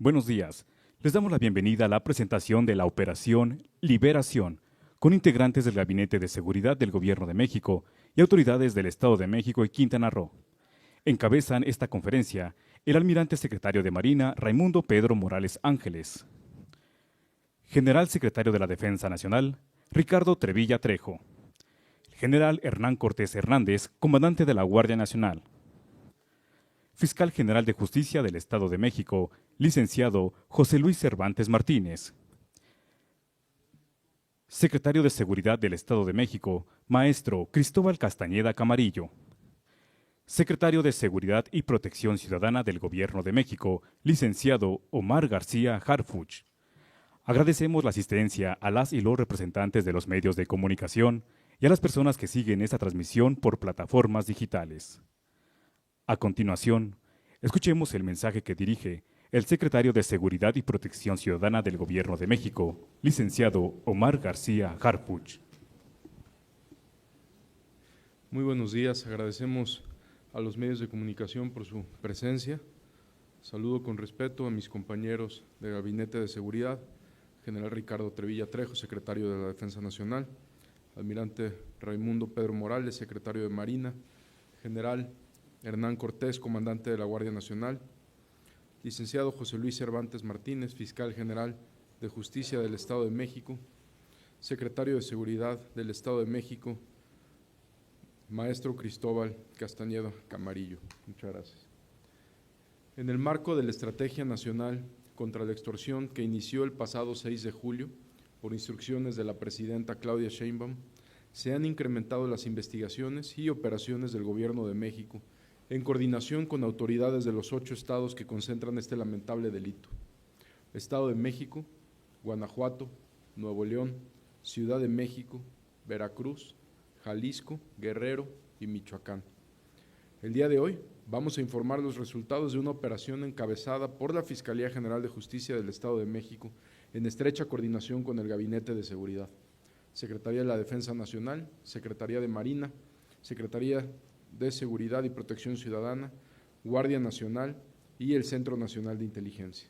Buenos días. Les damos la bienvenida a la presentación de la Operación Liberación, con integrantes del Gabinete de Seguridad del Gobierno de México y autoridades del Estado de México y Quintana Roo. Encabezan esta conferencia el almirante secretario de Marina Raimundo Pedro Morales Ángeles, general secretario de la Defensa Nacional Ricardo Trevilla Trejo, general Hernán Cortés Hernández, comandante de la Guardia Nacional, Fiscal General de Justicia del Estado de México, licenciado José Luis Cervantes Martínez. Secretario de Seguridad del Estado de México, maestro Cristóbal Castañeda Camarillo. Secretario de Seguridad y Protección Ciudadana del Gobierno de México, licenciado Omar García Harfuch. Agradecemos la asistencia a las y los representantes de los medios de comunicación y a las personas que siguen esta transmisión por plataformas digitales. A continuación, escuchemos el mensaje que dirige el secretario de Seguridad y Protección Ciudadana del Gobierno de México, licenciado Omar García Harfuch. Muy buenos días, agradecemos a los medios de comunicación por su presencia. Saludo con respeto a mis compañeros de Gabinete de Seguridad, general Ricardo Trevilla Trejo, secretario de la Defensa Nacional, almirante Raimundo Pedro Morales, secretario de Marina, general Hernán Cortés, comandante de la Guardia Nacional, licenciado José Luis Cervantes Martínez, fiscal general de Justicia del Estado de México, secretario de Seguridad del Estado de México, maestro Cristóbal Castañeda Camarillo. Muchas gracias. En el marco de la Estrategia Nacional contra la Extorsión que inició el pasado 6 de julio, por instrucciones de la presidenta Claudia Sheinbaum, se han incrementado las investigaciones y operaciones del Gobierno de México en coordinación con autoridades de los 8 estados que concentran este lamentable delito: Estado de México, Guanajuato, Nuevo León, Ciudad de México, Veracruz, Jalisco, Guerrero y Michoacán. El día de hoy vamos a informar los resultados de una operación encabezada por la Fiscalía General de Justicia del Estado de México en estrecha coordinación con el Gabinete de Seguridad, Secretaría de la Defensa Nacional, Secretaría de Marina, Secretaría de Seguridad y Protección Ciudadana, Guardia Nacional y el Centro Nacional de Inteligencia,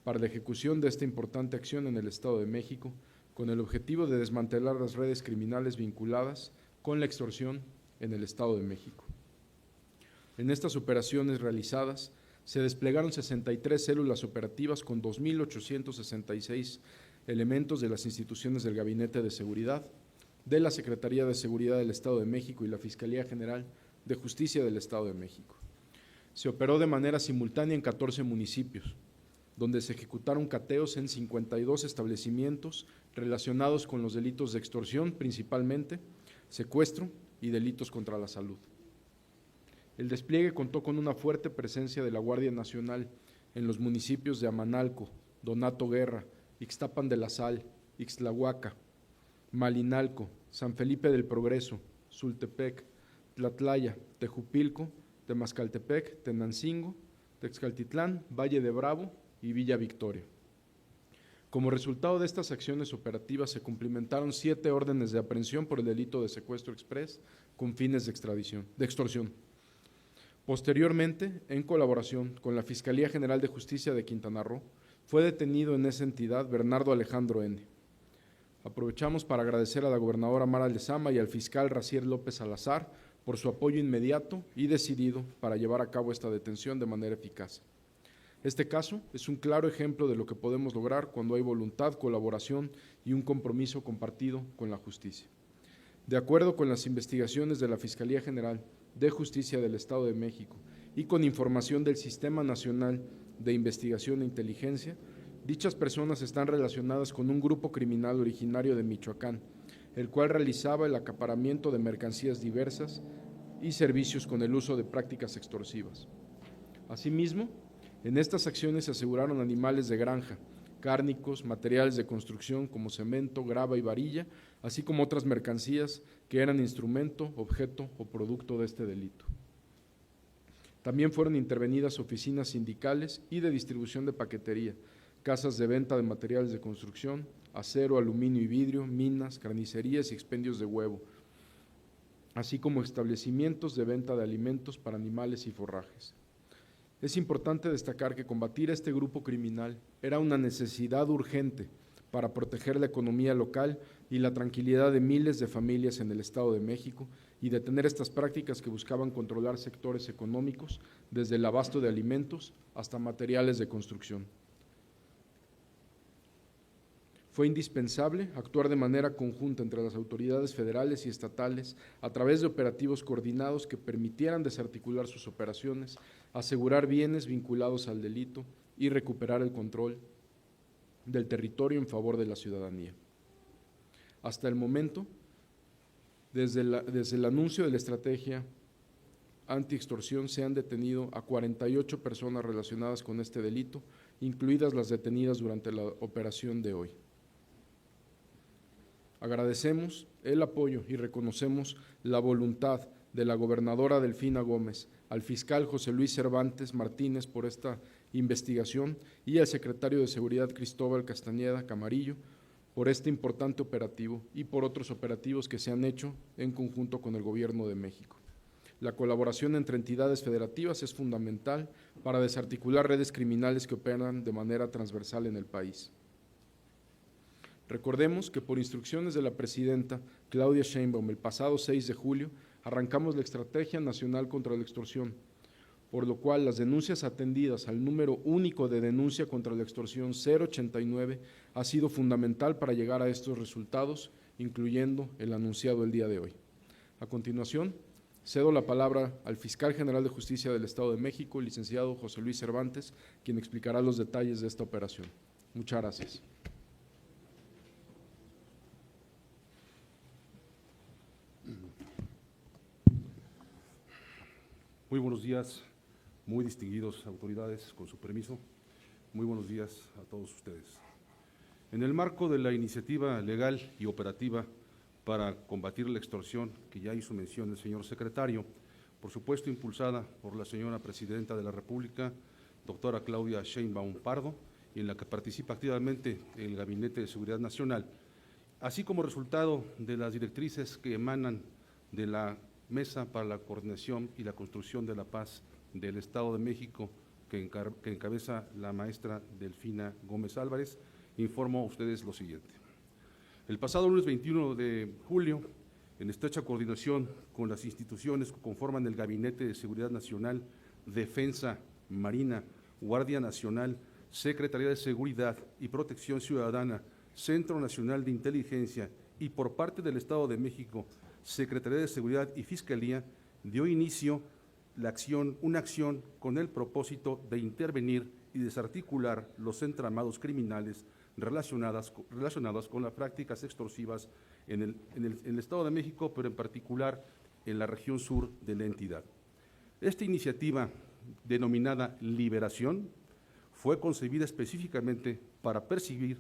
para la ejecución de esta importante acción en el Estado de México, con el objetivo de desmantelar las redes criminales vinculadas con la extorsión en el Estado de México. En estas operaciones realizadas se desplegaron 63 células operativas con 2.866 elementos de las instituciones del Gabinete de Seguridad, de la Secretaría de Seguridad del Estado de México y la Fiscalía General de Justicia del Estado de México. Se operó de manera simultánea en 14 municipios, donde se ejecutaron cateos en 52 establecimientos relacionados con los delitos de extorsión, principalmente secuestro y delitos contra la salud. El despliegue contó con una fuerte presencia de la Guardia Nacional en los municipios de Amanalco, Donato Guerra, Ixtapan de la Sal, Ixtlahuaca, Malinalco, San Felipe del Progreso, Sultepec, Tlatlaya, Tejupilco, Temascaltepec, Tenancingo, Texcaltitlán, Valle de Bravo y Villa Victoria. Como resultado de estas acciones operativas se cumplimentaron 7 órdenes de aprehensión por el delito de secuestro exprés con fines de extorsión. Posteriormente, en colaboración con la Fiscalía General de Justicia de Quintana Roo, fue detenido en esa entidad Bernardo Alejandro N. Aprovechamos para agradecer a la gobernadora Mara Lezama y al fiscal Raciel López Salazar por su apoyo inmediato y decidido para llevar a cabo esta detención de manera eficaz. Este caso es un claro ejemplo de lo que podemos lograr cuando hay voluntad, colaboración y un compromiso compartido con la justicia. De acuerdo con las investigaciones de la Fiscalía General de Justicia del Estado de México y con información del Sistema Nacional de Investigación e Inteligencia, dichas personas están relacionadas con un grupo criminal originario de Michoacán, el cual realizaba el acaparamiento de mercancías diversas y servicios con el uso de prácticas extorsivas. Asimismo, en estas acciones se aseguraron animales de granja, cárnicos, materiales de construcción como cemento, grava y varilla, así como otras mercancías que eran instrumento, objeto o producto de este delito. También fueron intervenidas oficinas sindicales y de distribución de paquetería, casas de venta de materiales de construcción, acero, aluminio y vidrio, minas, carnicerías y expendios de huevo, así como establecimientos de venta de alimentos para animales y forrajes. Es importante destacar que combatir a este grupo criminal era una necesidad urgente para proteger la economía local y la tranquilidad de miles de familias en el Estado de México y detener estas prácticas que buscaban controlar sectores económicos, desde el abasto de alimentos hasta materiales de construcción. Fue indispensable actuar de manera conjunta entre las autoridades federales y estatales a través de operativos coordinados que permitieran desarticular sus operaciones, asegurar bienes vinculados al delito y recuperar el control del territorio en favor de la ciudadanía. Hasta el momento, desde el anuncio de la estrategia anti-extorsión, se han detenido a 48 personas relacionadas con este delito, incluidas las detenidas durante la operación de hoy. Agradecemos el apoyo y reconocemos la voluntad de la gobernadora Delfina Gómez, al fiscal José Luis Cervantes Martínez por esta investigación y al secretario de Seguridad Cristóbal Castañeda Camarillo por este importante operativo y por otros operativos que se han hecho en conjunto con el Gobierno de México. La colaboración entre entidades federativas es fundamental para desarticular redes criminales que operan de manera transversal en el país. Recordemos que por instrucciones de la presidenta Claudia Sheinbaum el pasado 6 de julio arrancamos la Estrategia Nacional contra la Extorsión, por lo cual las denuncias atendidas al número único de denuncia contra la extorsión 089 ha sido fundamental para llegar a estos resultados, incluyendo el anunciado el día de hoy. A continuación, cedo la palabra al Fiscal General de Justicia del Estado de México, el licenciado José Luis Cervantes, quien explicará los detalles de esta operación. Muchas gracias. Muy buenos días, muy distinguidos autoridades, con su permiso. Muy buenos días a todos ustedes. En el marco de la iniciativa legal y operativa para combatir la extorsión, que ya hizo mención el señor secretario, por supuesto impulsada por la señora Presidenta de la República, doctora Claudia Sheinbaum Pardo, y en la que participa activamente el Gabinete de Seguridad Nacional, así como resultado de las directrices que emanan de la Mesa para la Coordinación y la Construcción de la Paz del Estado de México, que encabeza la maestra Delfina Gómez Álvarez, informo a ustedes lo siguiente. El pasado lunes 21 de julio, en estrecha coordinación con las instituciones que conforman el Gabinete de Seguridad Nacional, Defensa, Marina, Guardia Nacional, Secretaría de Seguridad y Protección Ciudadana, Centro Nacional de Inteligencia y por parte del Estado de México, Secretaría de Seguridad y Fiscalía, dio inicio una acción con el propósito de intervenir y desarticular los entramados criminales relacionados con las prácticas extorsivas en el Estado de México, pero en particular en la región sur de la entidad. Esta iniciativa, denominada Liberación, fue concebida específicamente para perseguir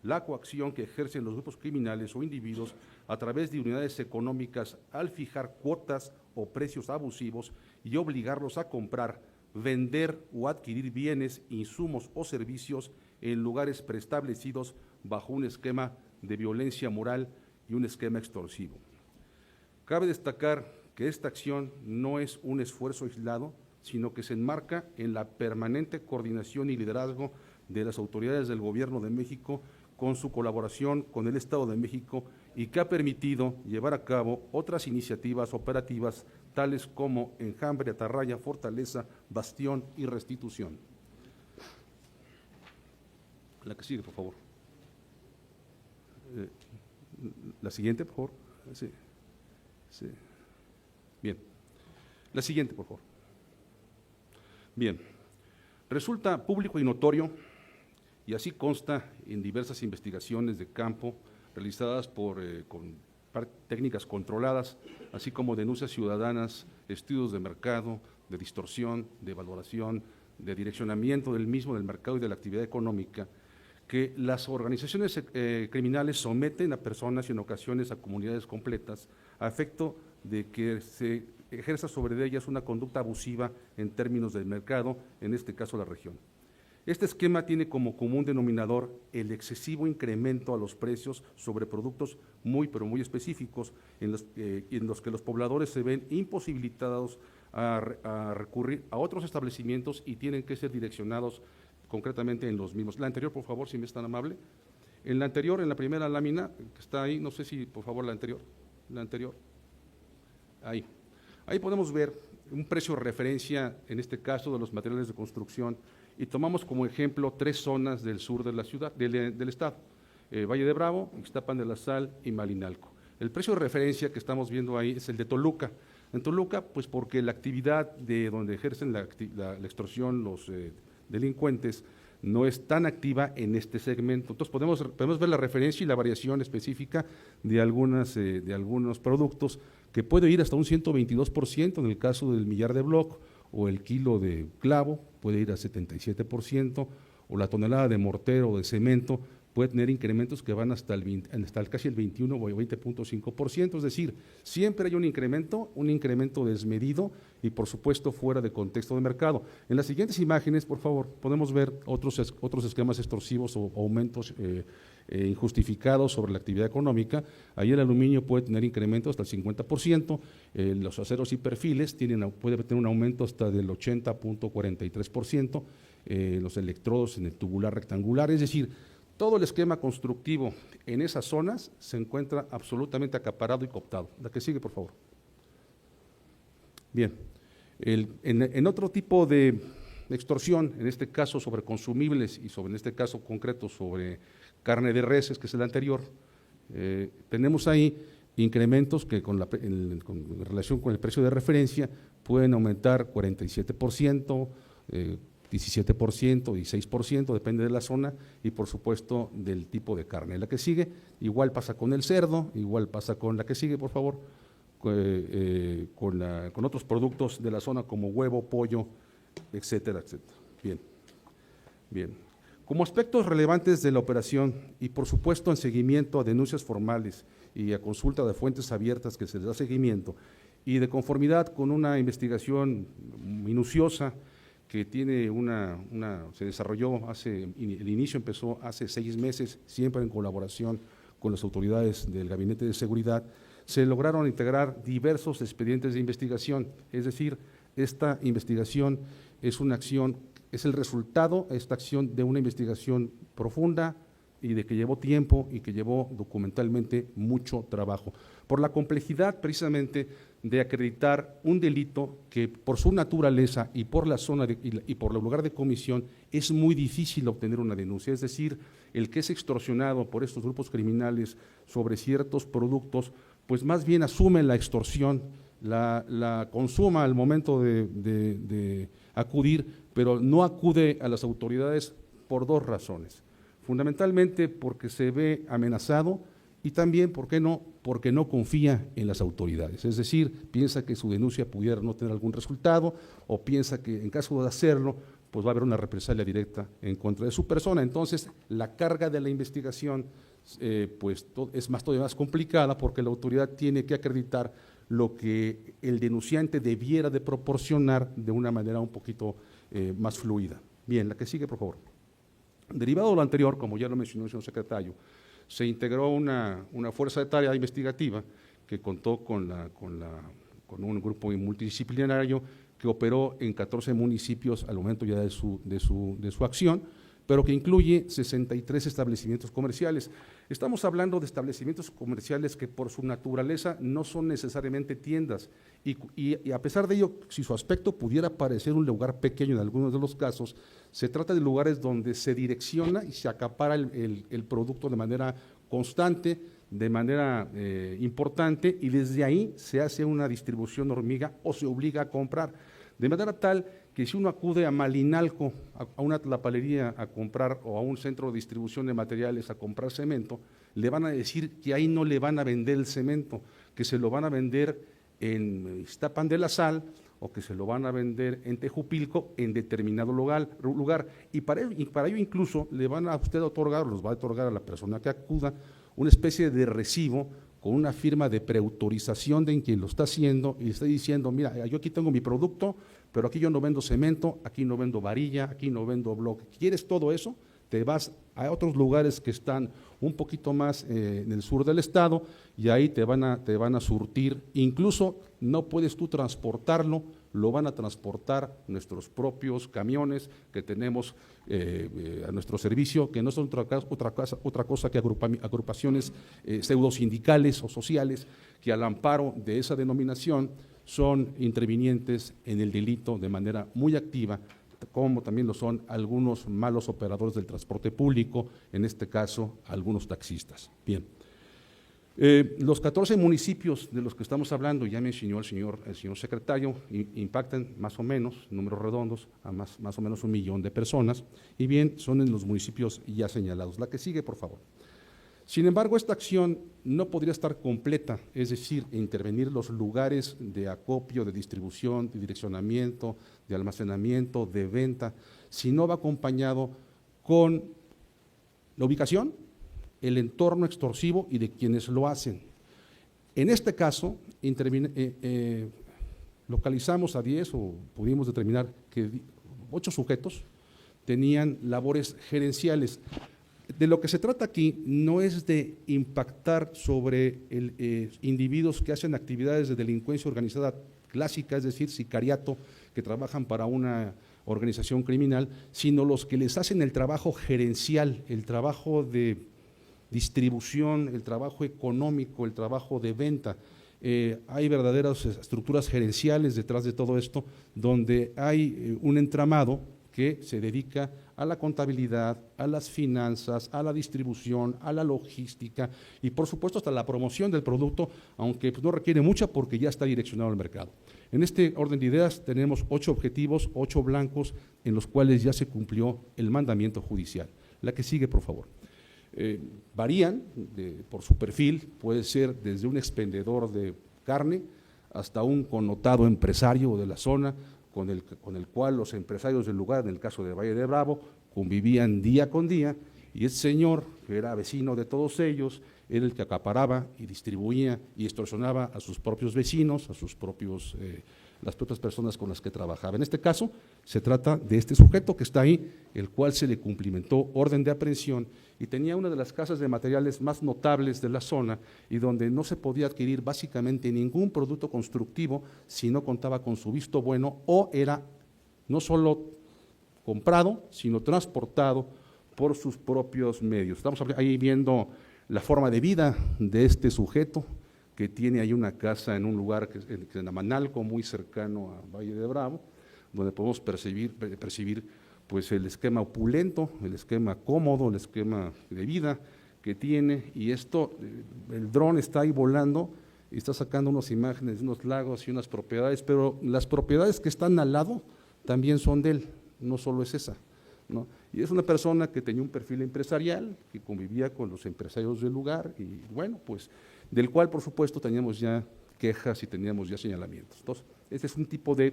la coacción que ejercen los grupos criminales o individuos a través de unidades económicas al fijar cuotas o precios abusivos y obligarlos a comprar, vender o adquirir bienes, insumos o servicios en lugares preestablecidos bajo un esquema de violencia moral y un esquema extorsivo. Cabe destacar que esta acción no es un esfuerzo aislado, sino que se enmarca en la permanente coordinación y liderazgo de las autoridades del Gobierno de México con su colaboración con el Estado de México y que ha permitido llevar a cabo otras iniciativas operativas tales como Enjambre, Atarraya, Fortaleza, Bastión y Restitución. La que sigue, por favor. La siguiente, por favor. Sí. Sí. Bien. La siguiente, por favor. Bien. Resulta público y notorio, y así consta en diversas investigaciones de campo realizadas con técnicas controladas, así como denuncias ciudadanas, estudios de mercado, de distorsión, de valoración, de direccionamiento del mismo, del mercado y de la actividad económica, que las organizaciones criminales someten a personas y en ocasiones a comunidades completas a efecto de que se ejerza sobre ellas una conducta abusiva en términos del mercado, en este caso la región. Este esquema tiene como común denominador el excesivo incremento a los precios sobre productos muy específicos en los que los pobladores se ven imposibilitados a recurrir a otros establecimientos y tienen que ser direccionados concretamente en los mismos. La anterior, por favor, si me es tan amable. En la anterior, en la primera lámina, que está ahí, no sé si, por favor, la anterior. Ahí podemos ver un precio de referencia, en este caso, de los materiales de construcción, y tomamos como ejemplo 3 zonas del sur de la ciudad, del estado, Valle de Bravo, Ixtapan de la Sal y Malinalco. El precio de referencia que estamos viendo ahí es el de Toluca. En Toluca, pues porque la actividad de donde ejercen la extorsión los delincuentes no es tan activa en este segmento. Entonces podemos ver la referencia y la variación específica de algunos productos que puede ir hasta un 122% en el caso del millar de bloc, o el kilo de clavo puede ir a 77%, o la tonelada de mortero o de cemento puede tener incrementos que van hasta casi el 21 o 20.5%, es decir, siempre hay un incremento desmedido y por supuesto fuera de contexto de mercado. En las siguientes imágenes, por favor, podemos ver otros esquemas extorsivos o aumentos injustificados sobre la actividad económica. Ahí el aluminio puede tener incrementos hasta el 50%, los aceros y perfiles puede tener un aumento hasta del 80.43%, los electrodos en el tubular rectangular, es decir, todo el esquema constructivo en esas zonas se encuentra absolutamente acaparado y cooptado. La que sigue, por favor. Bien, en otro tipo de extorsión, en este caso sobre consumibles y en este caso concreto sobre carne de reses, que es el anterior, tenemos ahí incrementos que en relación con el precio de referencia pueden aumentar 47%, 17%, 16%, depende de la zona y por supuesto del tipo de carne. La que sigue, igual pasa con el cerdo, igual pasa con la que sigue, por favor, con otros productos de la zona como huevo, pollo, etcétera, etcétera. Bien. Como aspectos relevantes de la operación y por supuesto en seguimiento a denuncias formales y a consulta de fuentes abiertas que se les da seguimiento y de conformidad con una investigación minuciosa que tiene se desarrolló el inicio empezó hace 6 meses, siempre en colaboración con las autoridades del Gabinete de Seguridad, se lograron integrar diversos expedientes de investigación, es decir, esta investigación es el resultado, esta acción de una investigación profunda y de que llevó tiempo y que llevó documentalmente mucho trabajo. Por la complejidad precisamente de acreditar un delito que por su naturaleza y por la zona y por el lugar de comisión es muy difícil obtener una denuncia, es decir, el que es extorsionado por estos grupos criminales sobre ciertos productos, pues más bien asume la extorsión, la consuma al momento de acudir, pero no acude a las autoridades por 2 razones. Fundamentalmente porque se ve amenazado y también, ¿por qué no?, porque no confía en las autoridades. Es decir, piensa que su denuncia pudiera no tener algún resultado o piensa que en caso de hacerlo, pues va a haber una represalia directa en contra de su persona. Entonces, la carga de la investigación es todavía más complicada porque la autoridad tiene que acreditar lo que el denunciante debiera de proporcionar de una manera un poquito más fluida. Bien, la que sigue, por favor. Derivado de lo anterior, como ya lo mencionó el señor secretario, se integró una fuerza de tarea investigativa que contó con un grupo multidisciplinario que operó en 14 municipios al momento ya de su acción, pero que incluye 63 establecimientos comerciales. Estamos hablando de establecimientos comerciales que por su naturaleza no son necesariamente tiendas y a pesar de ello, si su aspecto pudiera parecer un lugar pequeño en algunos de los casos, se trata de lugares donde se direcciona y se acapara el producto de manera constante, de manera importante y desde ahí se hace una distribución hormiga o se obliga a comprar, de manera tal que si uno acude a Malinalco, a una tlapalería a comprar o a un centro de distribución de materiales a comprar cemento, le van a decir que ahí no le van a vender el cemento, que se lo van a vender en Ixtapan de la Sal o que se lo van a vender en Tejupilco en determinado lugar. Y para ello incluso le van a usted otorgar, los va a otorgar a la persona que acuda, una especie de recibo con una firma de preautorización de quien lo está haciendo y está diciendo, mira, yo aquí tengo mi producto, pero aquí yo no vendo cemento, aquí no vendo varilla, aquí no vendo bloque. ¿Quieres todo eso? te vas a otros lugares que están un poquito más en el sur del estado y ahí te van a surtir, incluso no puedes tú transportarlo, lo van a transportar nuestros propios camiones que tenemos a nuestro servicio, que no son otra cosa que agrupaciones pseudosindicales o sociales que al amparo de esa denominación son intervinientes en el delito de manera muy activa, como también lo son algunos malos operadores del transporte público, en este caso algunos taxistas. Bien, los 14 municipios de los que estamos hablando, ya mencionó el señor secretario, impactan más o menos, números redondos, a más o menos 1 millón de personas, y bien, son en los municipios ya señalados. La que sigue, por favor. Sin embargo, esta acción no podría estar completa, es decir, intervenir los lugares de acopio, de distribución, de direccionamiento, de almacenamiento, de venta, si no va acompañado con la ubicación, el entorno extorsivo y de quienes lo hacen. En este caso, localizamos a 10 o pudimos determinar que 8 sujetos tenían labores gerenciales. De lo que se trata aquí no es de impactar sobre individuos que hacen actividades de delincuencia organizada clásica, es decir, sicariato, que trabajan para una organización criminal, sino los que les hacen el trabajo gerencial, el trabajo de distribución, el trabajo económico, el trabajo de venta. Hay verdaderas estructuras gerenciales detrás de todo esto, donde hay un entramado que se dedica a la contabilidad, a las finanzas, a la distribución, a la logística y por supuesto hasta la promoción del producto, aunque no requiere mucha porque ya está direccionado al mercado. En este orden de ideas tenemos 8 objetivos, 8 blancos en los cuales ya se cumplió el mandamiento judicial. La que sigue, por favor. Varían por su perfil, puede ser desde un expendedor de carne hasta un connotado empresario de la zona, con el cual los empresarios del lugar, en el caso de Valle de Bravo, convivían día con día, y ese señor, que era vecino de todos ellos, era el que acaparaba y distribuía y extorsionaba a sus propios vecinos, a las propias personas con las que trabajaba. En este caso, se trata de este sujeto que está ahí, el cual se le cumplimentó orden de aprehensión y tenía una de las casas de materiales más notables de la zona y donde no se podía adquirir básicamente ningún producto constructivo si no contaba con su visto bueno o era no solo comprado, sino transportado por sus propios medios. Estamos ahí viendo la forma de vida de este sujeto, que tiene ahí una casa en un lugar que es en Amanalco, muy cercano a Valle de Bravo, donde podemos percibir pues el esquema opulento, el esquema cómodo, el esquema de vida que tiene, y esto, el dron está ahí volando y está sacando unas imágenes de unos lagos y unas propiedades, pero las propiedades que están al lado también son de él, no solo es esa, ¿no? Y es una persona que tenía un perfil empresarial, que convivía con los empresarios del lugar y bueno, pues del cual por supuesto teníamos ya quejas y teníamos ya señalamientos. Entonces, ese es un tipo de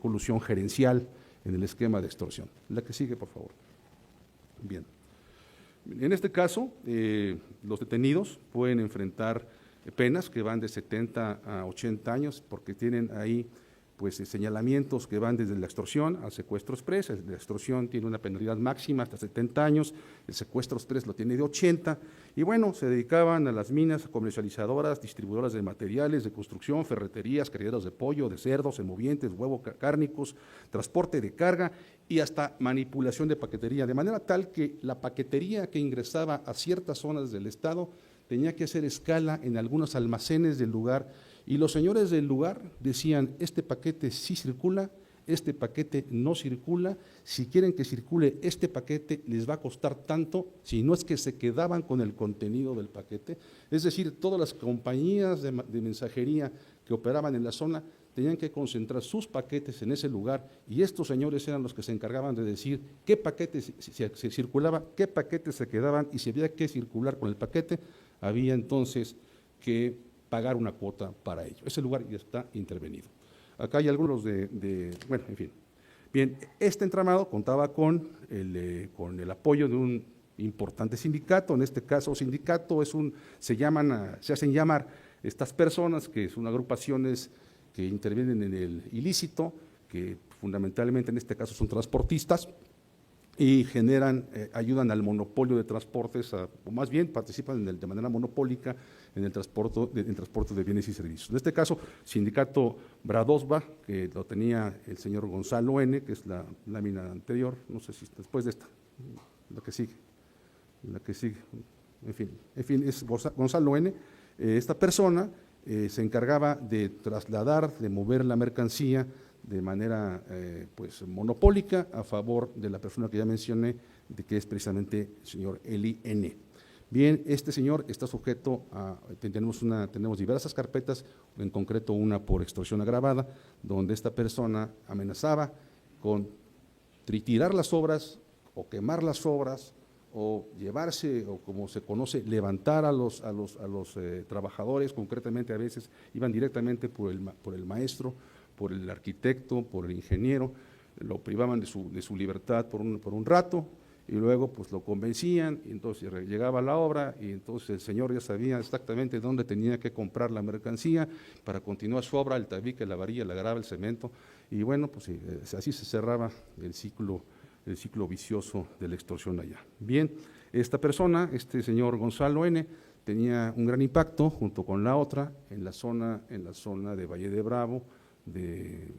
colusión gerencial en el esquema de extorsión. La que sigue, por favor. Bien. En este caso, los detenidos pueden enfrentar penas que van de 70 a 80 años porque tienen ahí pues señalamientos que van desde la extorsión al secuestro express. La extorsión tiene una penalidad máxima hasta 70 años, el secuestro express lo tiene de 80, y bueno, se dedicaban a las minas, comercializadoras, distribuidoras de materiales de construcción, ferreterías, criaderos de pollo, de cerdos, semovientes, huevos cárnicos, transporte de carga y hasta manipulación de paquetería, de manera tal que la paquetería que ingresaba a ciertas zonas del estado tenía que hacer escala en algunos almacenes del lugar. Y los señores del lugar decían, este paquete sí circula, este paquete no circula, si quieren que circule este paquete les va a costar tanto, si no es que se quedaban con el contenido del paquete. Es decir, todas las compañías de mensajería que operaban en la zona tenían que concentrar sus paquetes en ese lugar y estos señores eran los que se encargaban de decir qué paquete se circulaba, qué paquetes se quedaban y si había que circular con el paquete, había entonces que pagar una cuota para ello. Ese lugar ya está intervenido. Acá hay algunos bueno, en fin. Bien, este entramado contaba con el apoyo de un importante sindicato, en este caso sindicato se hacen llamar estas personas que son agrupaciones que intervienen en el ilícito, que fundamentalmente en este caso son transportistas, y generan, ayudan al monopolio de transportes, o más bien participan de manera monopólica en el transporte de bienes y servicios. En este caso, Sindicato Bradosva, que lo tenía el señor Gonzalo N., que es la lámina anterior, no sé si después de esta, la que sigue, en fin, es Gonzalo N., esta persona se encargaba de trasladar, de mover la mercancía de manera pues monopólica a favor de la persona que ya mencioné, de que es precisamente el señor Eli N. Bien, este señor está sujeto a, tenemos diversas carpetas, en concreto una por extorsión agravada, donde esta persona amenazaba con triturar las obras o quemar las obras o llevarse, o como se conoce, levantar a los trabajadores, concretamente a veces iban directamente por el maestro, por el arquitecto, por el ingeniero, lo privaban de su libertad por un rato, y luego pues lo convencían, y entonces llegaba la obra, y entonces el señor ya sabía exactamente dónde tenía que comprar la mercancía para continuar su obra, el tabique, la varilla, la grava, el cemento, y bueno, pues así se cerraba el ciclo vicioso de la extorsión allá. Bien, esta persona, este señor Gonzalo N., tenía un gran impacto junto con la otra en la zona de Valle de Bravo, de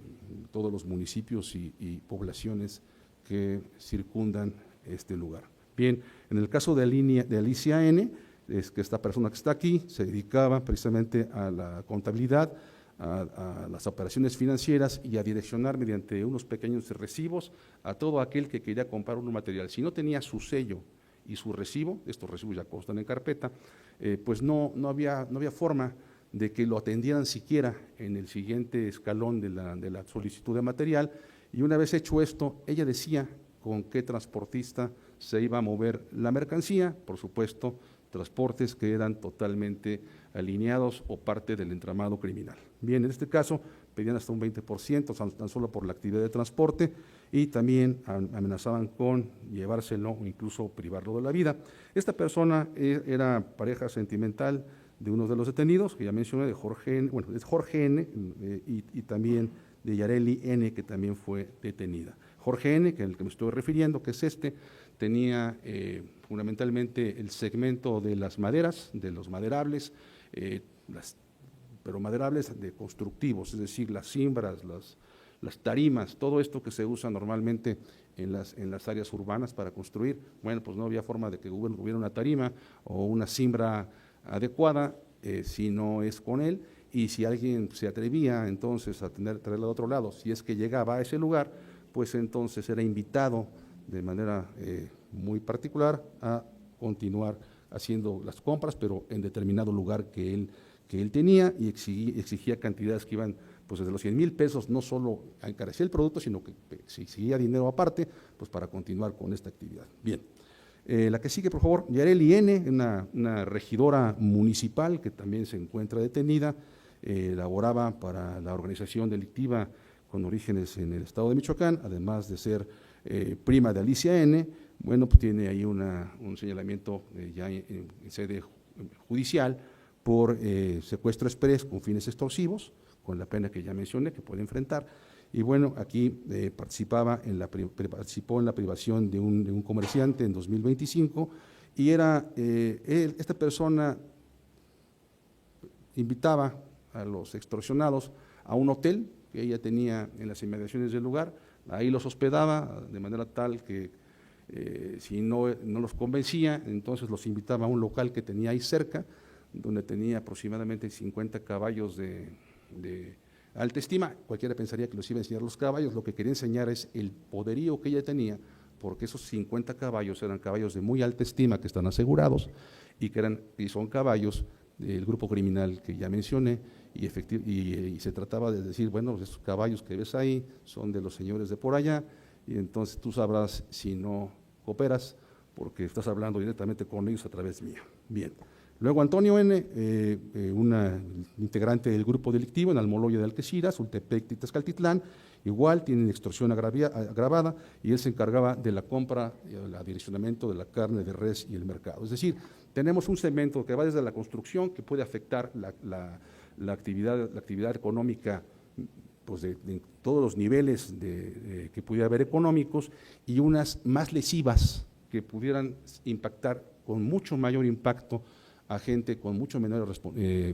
todos los municipios y poblaciones que circundan este lugar. Bien, en el caso de Alicia N., es que esta persona que está aquí se dedicaba precisamente a la contabilidad, a las operaciones financieras y a direccionar mediante unos pequeños recibos a todo aquel que quería comprar un material. Si no tenía su sello y su recibo, estos recibos ya constan en carpeta, pues no había forma de que lo atendieran siquiera en el siguiente escalón de la solicitud de material, y una vez hecho esto, ella decía con qué transportista se iba a mover la mercancía, por supuesto, transportes que eran totalmente alineados o parte del entramado criminal. Bien, en este caso pedían hasta un 20%, tan solo por la actividad de transporte, y también amenazaban con llevárselo o incluso privarlo de la vida. Esta persona era pareja sentimental de uno de los detenidos, que ya mencioné, de Jorge N., y también de Yareli N., que también fue detenida. Jorge N., que es el que me estoy refiriendo, que es tenía fundamentalmente el segmento de las maderas, de los maderables, pero maderables de constructivos, es decir, las cimbras, las tarimas, todo esto que se usa normalmente en las áreas urbanas para construir. Bueno, pues no había forma de que hubiera una tarima o una cimbra adecuada si no es con él, y si alguien se atrevía entonces a traerla de otro lado, si es que llegaba a ese lugar, pues entonces era invitado de manera muy particular a continuar haciendo las compras, pero en determinado lugar que él tenía, y exigía cantidades que iban pues desde los 100,000 pesos, no solo a encarecer el producto, sino que exigía dinero aparte, pues para continuar con esta actividad. Bien, la que sigue, por favor, Yareli N., una regidora municipal que también se encuentra detenida, laboraba para la organización delictiva con orígenes en el estado de Michoacán, además de ser prima de Alicia N., bueno, pues tiene ahí un señalamiento ya en sede judicial por secuestro exprés con fines extorsivos, con la pena que ya mencioné, que puede enfrentar. Y bueno, aquí participó en la privación de un comerciante en 2025, y esta persona invitaba a los extorsionados a un hotel que ella tenía en las inmediaciones del lugar, ahí los hospedaba de manera tal que si no los convencía, entonces los invitaba a un local que tenía ahí cerca, donde tenía aproximadamente 50 caballos de alta estima. Cualquiera pensaría que los iba a enseñar los caballos, lo que quería enseñar es el poderío que ella tenía, porque esos 50 caballos eran caballos de muy alta estima que están asegurados, y son caballos del grupo criminal que ya mencioné, y se trataba de decir, bueno, esos caballos que ves ahí son de los señores de por allá, y entonces tú sabrás si no cooperas, porque estás hablando directamente con ellos a través mía. Bien. Luego Antonio N., una integrante del grupo delictivo en Almoloya de Algeciras, Sultepec y Tezcaltitlán, igual tienen extorsión agravada, y él se encargaba de la compra y el adicionamiento de la carne de res y el mercado. Es decir, tenemos un segmento que va desde la construcción, que puede afectar la actividad económica pues de todos los niveles que pudiera haber económicos, y unas más lesivas que pudieran impactar con mucho mayor impacto a gente con mucho menores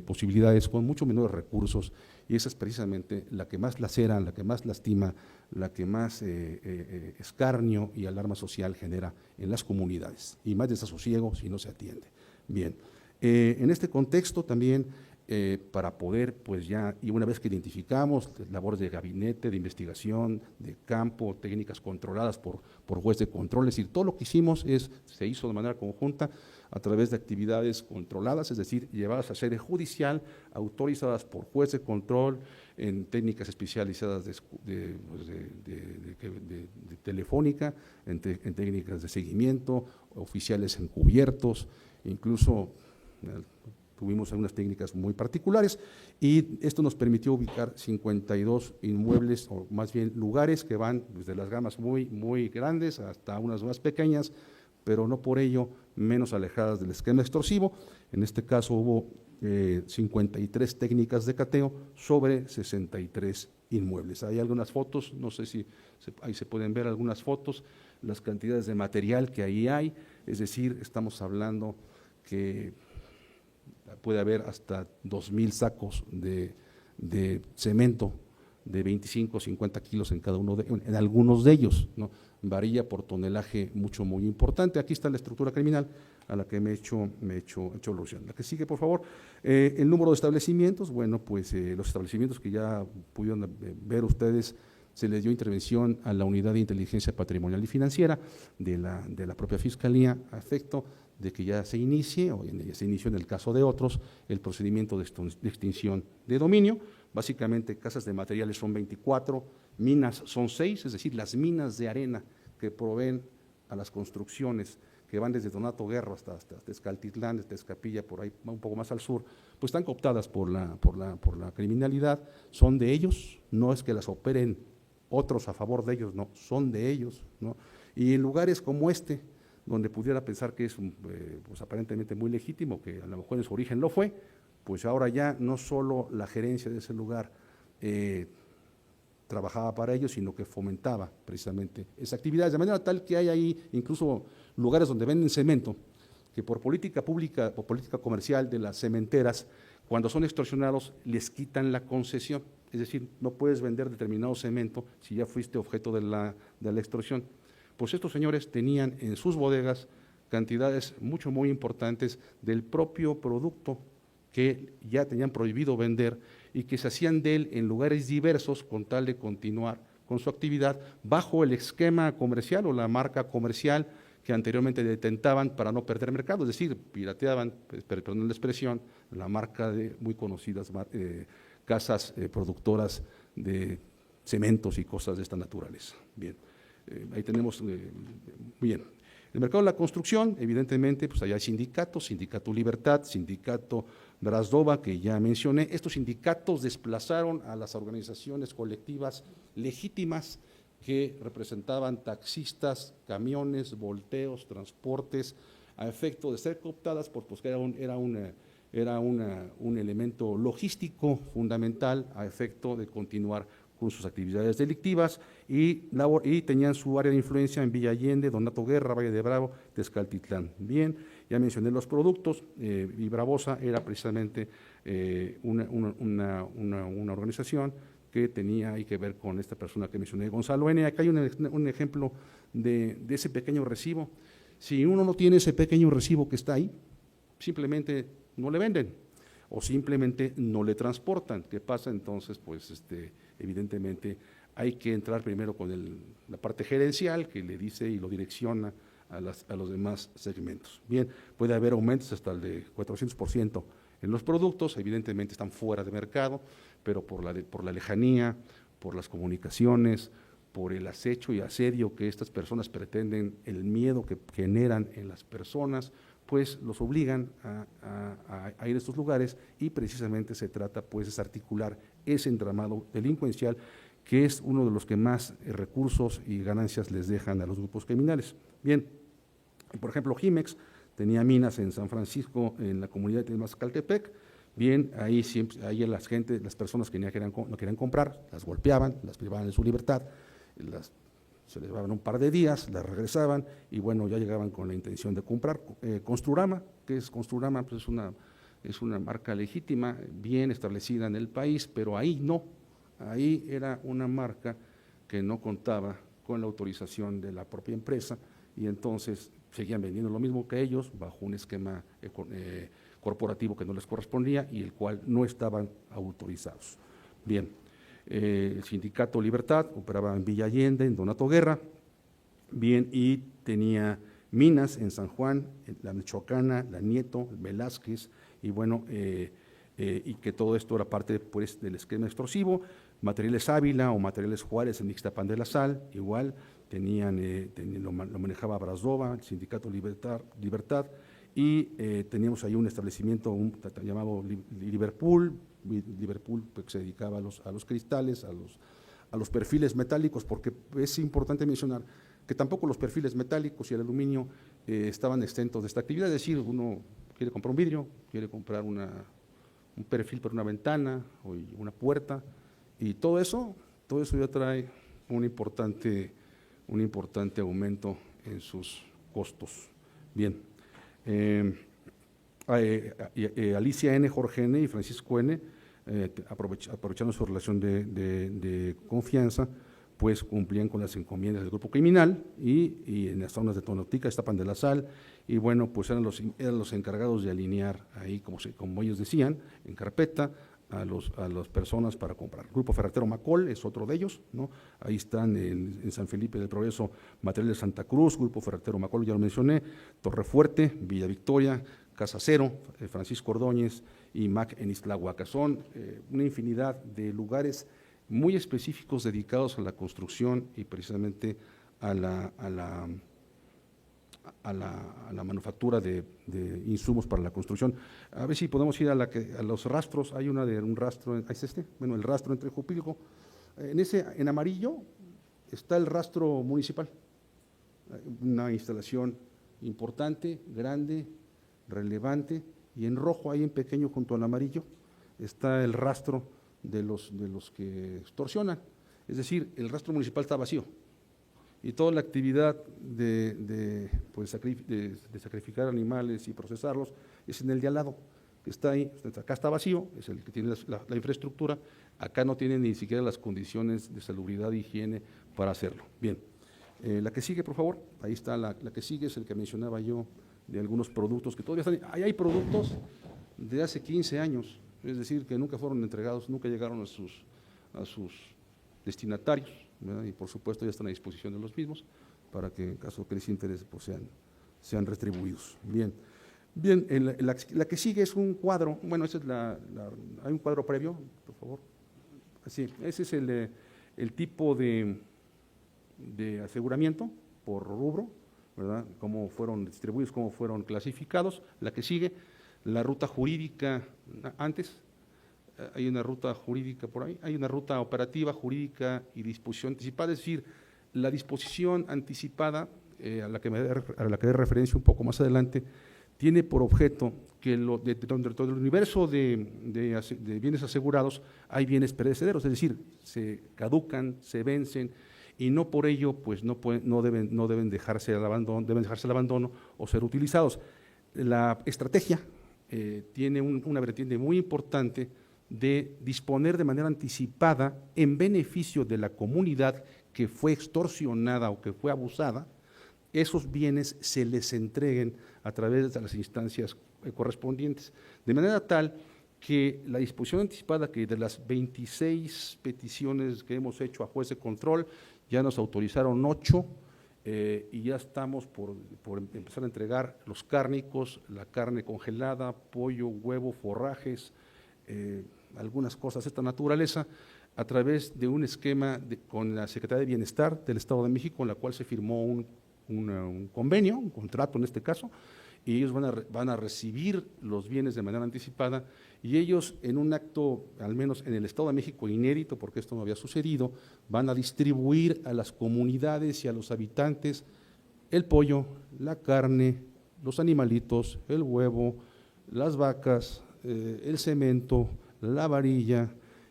posibilidades, con mucho menores recursos, y esa es precisamente la que más lacera, la que más lastima, la que más escarnio y alarma social genera en las comunidades, y más desasosiego si no se atiende. Bien, en este contexto también, para poder, pues ya, y una vez que identificamos labores de gabinete, de investigación, de campo, técnicas controladas por juez de control, es decir, todo lo que hicimos se hizo de manera conjunta a través de actividades controladas, es decir, llevadas a sede judicial, autorizadas por juez de control, en técnicas especializadas de telefónica, en técnicas de seguimiento, oficiales encubiertos, incluso tuvimos algunas técnicas muy particulares, y esto nos permitió ubicar 52 inmuebles, o más bien lugares, que van desde las gamas muy grandes hasta unas más pequeñas, pero no por ello menos alejadas del esquema extorsivo. En este caso hubo 53 técnicas de cateo sobre 63 inmuebles. Hay algunas fotos, no sé si ahí se pueden ver algunas fotos, las cantidades de material que ahí hay, es decir, estamos hablando que puede haber hasta 2,000 sacos de cemento de 25 o 50 kilos en cada uno en algunos de ellos, ¿no? Varía por tonelaje muy importante. Aquí está la estructura criminal a la que me he hecho alusión. La que sigue, por favor. El número de establecimientos, bueno, pues los establecimientos que ya pudieron ver ustedes, se les dio intervención a la Unidad de Inteligencia Patrimonial y Financiera de la propia Fiscalía, a efecto de que ya se inicie, o ya se inició en el caso de otros, el procedimiento de extinción de dominio. Básicamente, casas de materiales son 24, minas son 6, es decir, las minas de arena que proveen a las construcciones que van desde Donato Guerra hasta Tezcaltitlán, desde Tezcapilla, por ahí un poco más al sur, pues están cooptadas por la criminalidad, son de ellos, no es que las operen otros a favor de ellos, no, son de ellos, ¿no? Y en lugares como este, donde pudiera pensar que es pues aparentemente muy legítimo, que a lo mejor en su origen lo fue, pues ahora ya no solo la gerencia de ese lugar trabajaba para ellos, sino que fomentaba precisamente esa actividad, de manera tal que hay ahí incluso lugares donde venden cemento, que por política pública o política comercial de las cementeras, cuando son extorsionados les quitan la concesión, es decir, no puedes vender determinado cemento si ya fuiste objeto de la extorsión. Pues estos señores tenían en sus bodegas cantidades muy importantes del propio producto que ya tenían prohibido vender y que se hacían de él en lugares diversos con tal de continuar con su actividad bajo el esquema comercial o la marca comercial que anteriormente detentaban para no perder mercado, es decir, pirateaban, perdón la expresión, la marca de muy conocidas casas productoras de cementos y cosas de esta naturaleza. Bien. Ahí tenemos, bien, el mercado de la construcción, evidentemente, pues allá hay sindicatos, Sindicato Libertad, Sindicato Brazdova, que ya mencioné. Estos sindicatos desplazaron a las organizaciones colectivas legítimas que representaban taxistas, camiones, volteos, transportes, a efecto de ser cooptadas, porque era un elemento logístico fundamental a efecto de continuar con sus actividades delictivas, y tenían su área de influencia en Villa Allende, Donato Guerra, Valle de Bravo, Tezcaltitlán. Bien, ya mencioné los productos, y Bravosa era precisamente una organización que tenía ahí que ver con esta persona que mencioné, Gonzalo N. Acá hay un ejemplo de ese pequeño recibo. Si uno no tiene ese pequeño recibo que está ahí, simplemente no le venden o simplemente no le transportan. ¿Qué pasa entonces? Pues evidentemente hay que entrar primero con la parte gerencial que le dice y lo direcciona a los demás segmentos. Bien, puede haber aumentos hasta el de 400% en los productos, evidentemente están fuera de mercado, pero por la lejanía, por las comunicaciones, por el acecho y asedio que estas personas pretenden, el miedo que generan en las personas, pues los obligan a ir a estos lugares, y precisamente se trata pues de desarticular ese entramado delincuencial que es uno de los que más recursos y ganancias les dejan a los grupos criminales. Bien, por ejemplo, Jimex tenía minas en San Francisco, en la comunidad de Mazcaltepec, Bien, ahí siempre, ahí las personas que no querían comprar, las golpeaban, las privaban de su libertad, se les daban un par de días, las regresaban y bueno, ya llegaban con la intención de comprar. Construrama, ¿qué es Construrama? Pues es una marca legítima, bien establecida en el país, pero ahí no, ahí era una marca que no contaba con la autorización de la propia empresa y entonces seguían vendiendo lo mismo que ellos bajo un esquema corporativo que no les correspondía y el cual no estaban autorizados. Bien, el Sindicato Libertad operaba en Villa Allende, en Donato Guerra, bien, y tenía minas en San Juan, la Michoacana, la Nieto, Velázquez, y bueno, y que todo esto era parte pues, del esquema extorsivo. Materiales Ávila o Materiales Juárez en Ixtapan de la Sal, igual, lo manejaba Brazdova, el Sindicato Libertad, y teníamos ahí un establecimiento llamado Liverpool, pues, que se dedicaba a los cristales, a los perfiles metálicos, porque es importante mencionar que tampoco los perfiles metálicos y el aluminio estaban exentos de esta actividad, es decir, uno quiere comprar un vidrio, quiere comprar un perfil para una ventana o una puerta, y todo eso ya trae un importante aumento en sus costos. Bien, Alicia N., Jorge N. y Francisco N., aprovechando su relación de confianza, pues cumplían con las encomiendas del grupo criminal y en las zonas de Tonotica, Ixtapan de la Sal, y bueno, pues eran los encargados de alinear ahí, como ellos decían, en carpeta, a las personas para comprar. El Grupo Ferretero Macol es otro de ellos, ¿no? Ahí están en San Felipe del Progreso, Materiales Santa Cruz, Grupo Ferretero Macol, ya lo mencioné, Torrefuerte, Villa Victoria, Casa Cero, Francisco Ordóñez y MAC en Ixtlahuaca. Son una infinidad de lugares muy específicos dedicados a la construcción y precisamente a la manufactura de insumos para la construcción. A ver si podemos ir a los rastros. Hay un rastro, ¿es el rastro entre Jupilco. En amarillo está el rastro municipal, una instalación importante, grande, relevante, y en rojo, ahí en pequeño junto al amarillo, está el rastro de los que extorsionan. Es decir, el rastro municipal está vacío. Y toda la actividad de sacrificar animales y procesarlos es en el de al lado, que está ahí. Acá está vacío, es el que tiene la infraestructura, acá no tiene ni siquiera las condiciones de salubridad e higiene para hacerlo. Bien, la que sigue, por favor, ahí está la que sigue, es el que mencionaba yo, de algunos productos que todavía están. Ahí hay productos de hace 15 años, es decir, que nunca fueron entregados, nunca llegaron a sus destinatarios, ¿verdad? Y por supuesto ya están a disposición de los mismos para que en caso que les interese pues sean retribuidos. Bien, la que sigue es un cuadro, bueno, esa es hay un cuadro previo, por favor. Así, ese es el tipo de aseguramiento por rubro, ¿verdad? Cómo fueron distribuidos, cómo fueron clasificados. La que sigue, la ruta jurídica antes. Hay una ruta jurídica por ahí, hay una ruta operativa, jurídica y disposición anticipada, es decir, la disposición anticipada, a la que dé referencia un poco más adelante, tiene por objeto que dentro del universo de bienes asegurados hay bienes perecederos, es decir, se caducan, se vencen y no por ello pues no deben dejarse al abandono o ser utilizados. La estrategia tiene una vertiente muy importante de disponer de manera anticipada en beneficio de la comunidad que fue extorsionada o que fue abusada, esos bienes se les entreguen a través de las instancias correspondientes, de manera tal que la disposición anticipada, que de las 26 peticiones que hemos hecho a juez de control, ya nos autorizaron 8 y ya estamos por empezar a entregar los cárnicos, la carne congelada, pollo, huevo, forrajes, algunas cosas de esta naturaleza, a través de un esquema con la Secretaría de Bienestar del Estado de México, en la cual se firmó un convenio, un contrato en este caso, y ellos van a recibir los bienes de manera anticipada, y ellos en un acto, al menos en el Estado de México inédito, porque esto no había sucedido, van a distribuir a las comunidades y a los habitantes el pollo, la carne, los animalitos, el huevo, las vacas, el cemento, la varilla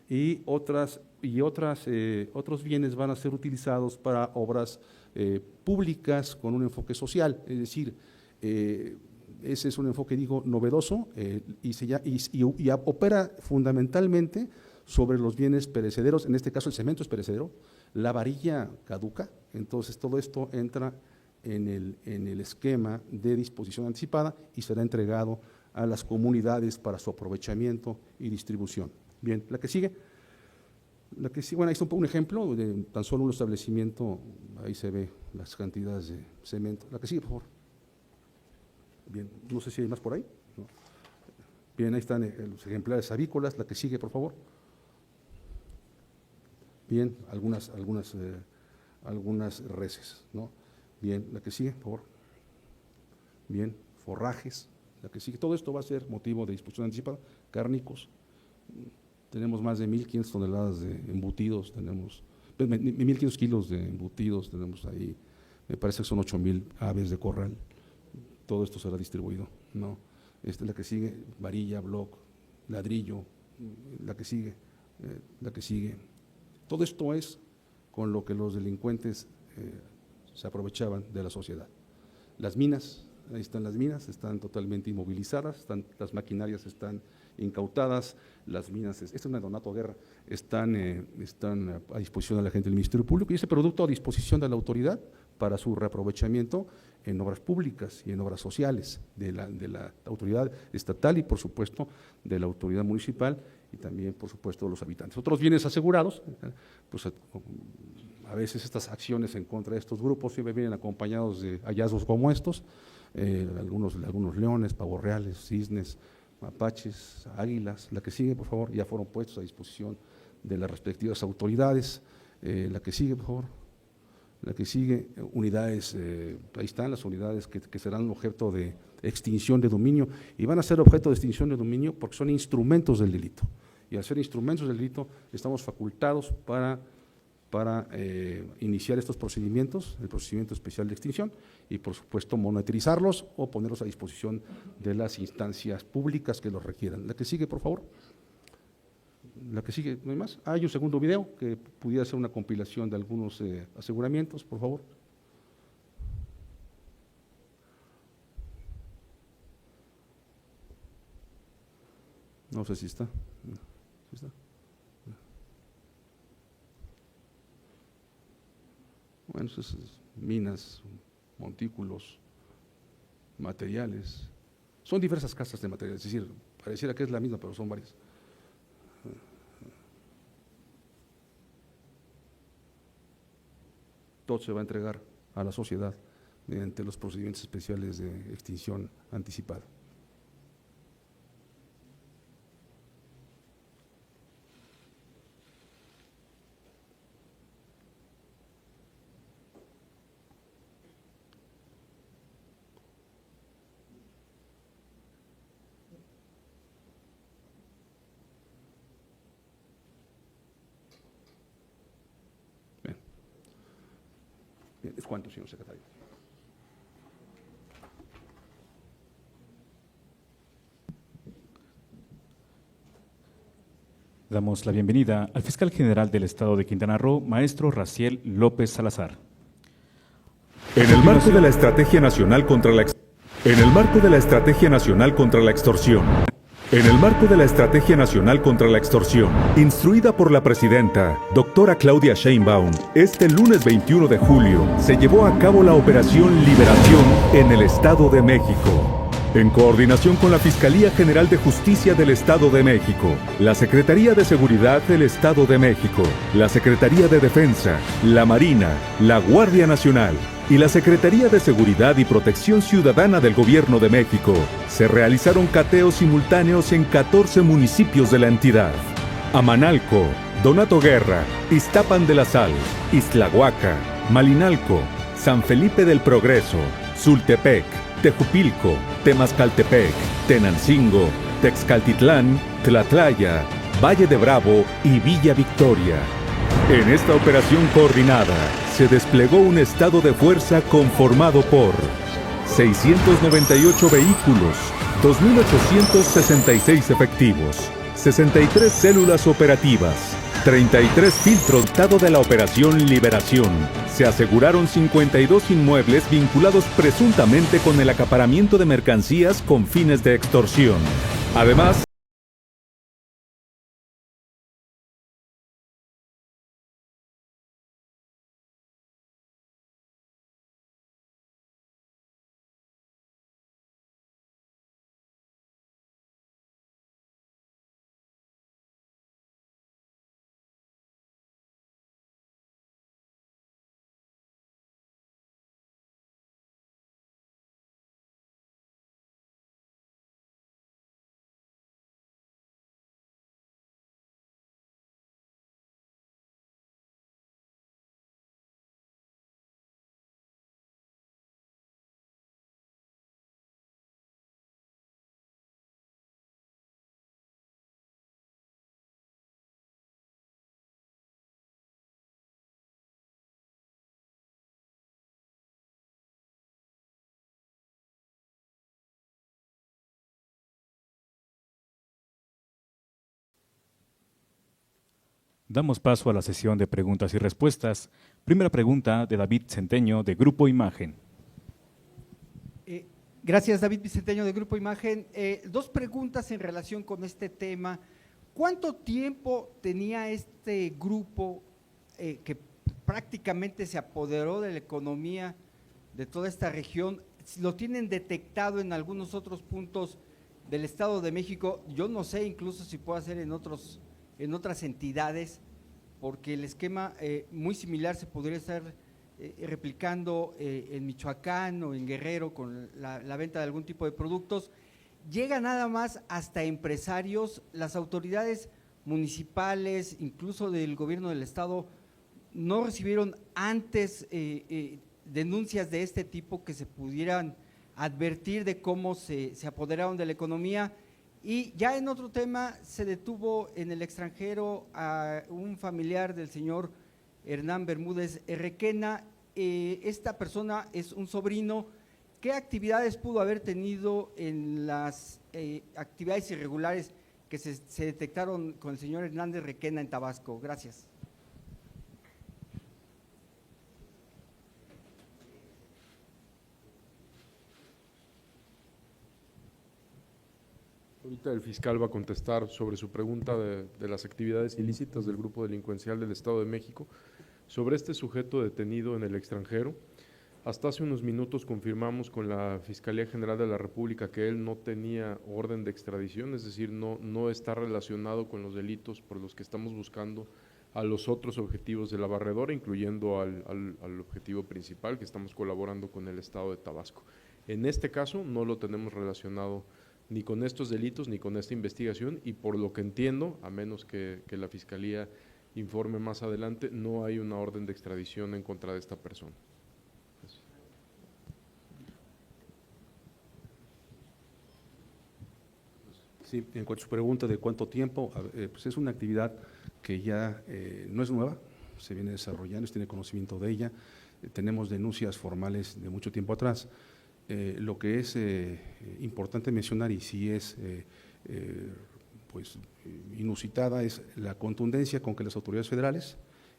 y otros bienes van a ser utilizados para obras públicas con un enfoque social, es decir, ese es un enfoque, digo, novedoso y opera fundamentalmente sobre los bienes perecederos. En este caso el cemento es perecedero, la varilla caduca, entonces todo esto entra en el esquema de disposición anticipada y será entregado a las comunidades para su aprovechamiento y distribución. Bien, la que sigue, bueno, ahí está un ejemplo de tan solo un establecimiento, ahí se ve las cantidades de cemento. La que sigue, por favor. Bien, no sé si hay más por ahí. ¿No? Bien, ahí están los ejemplares avícolas. La que sigue, por favor. Bien, algunas reses, ¿no? Bien, la que sigue, por favor. Bien, forrajes. La que sigue. Todo esto va a ser motivo de disposición anticipada. Cárnicos. Tenemos más de 1.500 toneladas de embutidos, tenemos 1.500 kilos de embutidos, tenemos ahí, me parece que son 8.000 aves de corral. Todo esto será distribuido, ¿no? La que sigue, varilla, bloc, ladrillo, la que sigue. Todo esto es con lo que los delincuentes se aprovechaban de la sociedad. Las minas, ahí están las minas, están totalmente inmovilizadas, las maquinarias están incautadas, las minas, este es un Donato Guerra, están a disposición de la gente del Ministerio Público y ese producto a disposición de la autoridad para su reaprovechamiento en obras públicas y en obras sociales de la autoridad estatal y por supuesto de la autoridad municipal y también por supuesto de los habitantes. Otros bienes asegurados, pues a veces estas acciones en contra de estos grupos siempre vienen acompañados de hallazgos como estos, algunos leones, pavos reales, cisnes, mapaches, águilas. La que sigue, por favor, ya fueron puestos a disposición de las respectivas autoridades. La que sigue, por favor. La que sigue, unidades, ahí están las unidades que serán objeto de extinción de dominio y van a ser objeto de extinción de dominio porque son instrumentos del delito. Y al ser instrumentos del delito estamos facultados para iniciar estos procedimientos, el procedimiento especial de extinción y por supuesto monitorizarlos o ponerlos a disposición de las instancias públicas que los requieran. La que sigue, por favor. La que sigue, ¿no hay más? Hay un segundo video que pudiera ser una compilación de algunos aseguramientos, por favor. No sé si está. ¿Sí está? Bueno, esas minas, montículos, materiales. Son diversas casas de materiales, es decir, pareciera que es la misma, pero son varias. Todo se va a entregar a la sociedad mediante los procedimientos especiales de extinción anticipada. ¿Es cuánto, señor secretario? Damos la bienvenida al fiscal general del Estado de Quintana Roo, maestro Raciel López Salazar. En el marco de la Estrategia Nacional contra la Extorsión, instruida por la presidenta, doctora Claudia Sheinbaum, este lunes 21 de julio se llevó a cabo la Operación Liberación en el Estado de México. En coordinación con la Fiscalía General de Justicia del Estado de México, la Secretaría de Seguridad del Estado de México, la Secretaría de Defensa, la Marina, la Guardia Nacional y la Secretaría de Seguridad y Protección Ciudadana del Gobierno de México, se realizaron cateos simultáneos en 14 municipios de la entidad: Amanalco, Donato Guerra, Iztapan de la Sal, Ixtlahuaca, Malinalco, San Felipe del Progreso, Sultepec, Tejupilco, Temazcaltepec, Tenancingo, Texcaltitlán, Tlatlaya, Valle de Bravo y Villa Victoria. En esta operación coordinada se desplegó un estado de fuerza conformado por 698 vehículos, 2.866 efectivos, 63 células operativas, 33 filtros. Resultado de la Operación Liberación. Se aseguraron 52 inmuebles vinculados presuntamente con el acaparamiento de mercancías con fines de extorsión. Además, Damos paso a la sesión de preguntas y respuestas. Primera pregunta de David Centeño, de Grupo Imagen. Gracias, David Bicenteño, de Grupo Imagen. Dos preguntas en relación con este tema. ¿Cuánto tiempo tenía este grupo que prácticamente se apoderó de la economía de toda esta región? ¿Lo tienen detectado en algunos otros puntos del Estado de México? Yo no sé incluso si puede ser en otras entidades, porque el esquema muy similar se podría estar replicando en Michoacán o en Guerrero con la venta de algún tipo de productos. Llega nada más hasta empresarios. Las autoridades municipales, incluso del gobierno del estado, no recibieron antes denuncias de este tipo que se pudieran advertir de cómo se apoderaron de la economía. Y ya en otro tema, se detuvo en el extranjero a un familiar del señor Hernán Bermúdez Requena. Esta persona es un sobrino. ¿Qué actividades pudo haber tenido en las actividades irregulares que se detectaron con el señor Hernández Requena en Tabasco? Gracias. Ahorita el fiscal va a contestar sobre su pregunta de las actividades ilícitas del grupo delincuencial del Estado de México. Sobre este sujeto detenido en el extranjero, hasta hace unos minutos confirmamos con la Fiscalía General de la República que él no tenía orden de extradición, es decir, no está relacionado con los delitos por los que estamos buscando a los otros objetivos de la barredora, incluyendo al objetivo principal, que estamos colaborando con el Estado de Tabasco. En este caso no lo tenemos relacionado ni con estos delitos ni con esta investigación, y por lo que entiendo, a menos que la Fiscalía informe más adelante, no hay una orden de extradición en contra de esta persona. Sí, en cuanto a su pregunta de cuánto tiempo, pues es una actividad que ya no es nueva, se viene desarrollando, se tiene conocimiento de ella, tenemos denuncias formales de mucho tiempo atrás. Lo que es importante mencionar, y sí es pues inusitada, es la contundencia con que las autoridades federales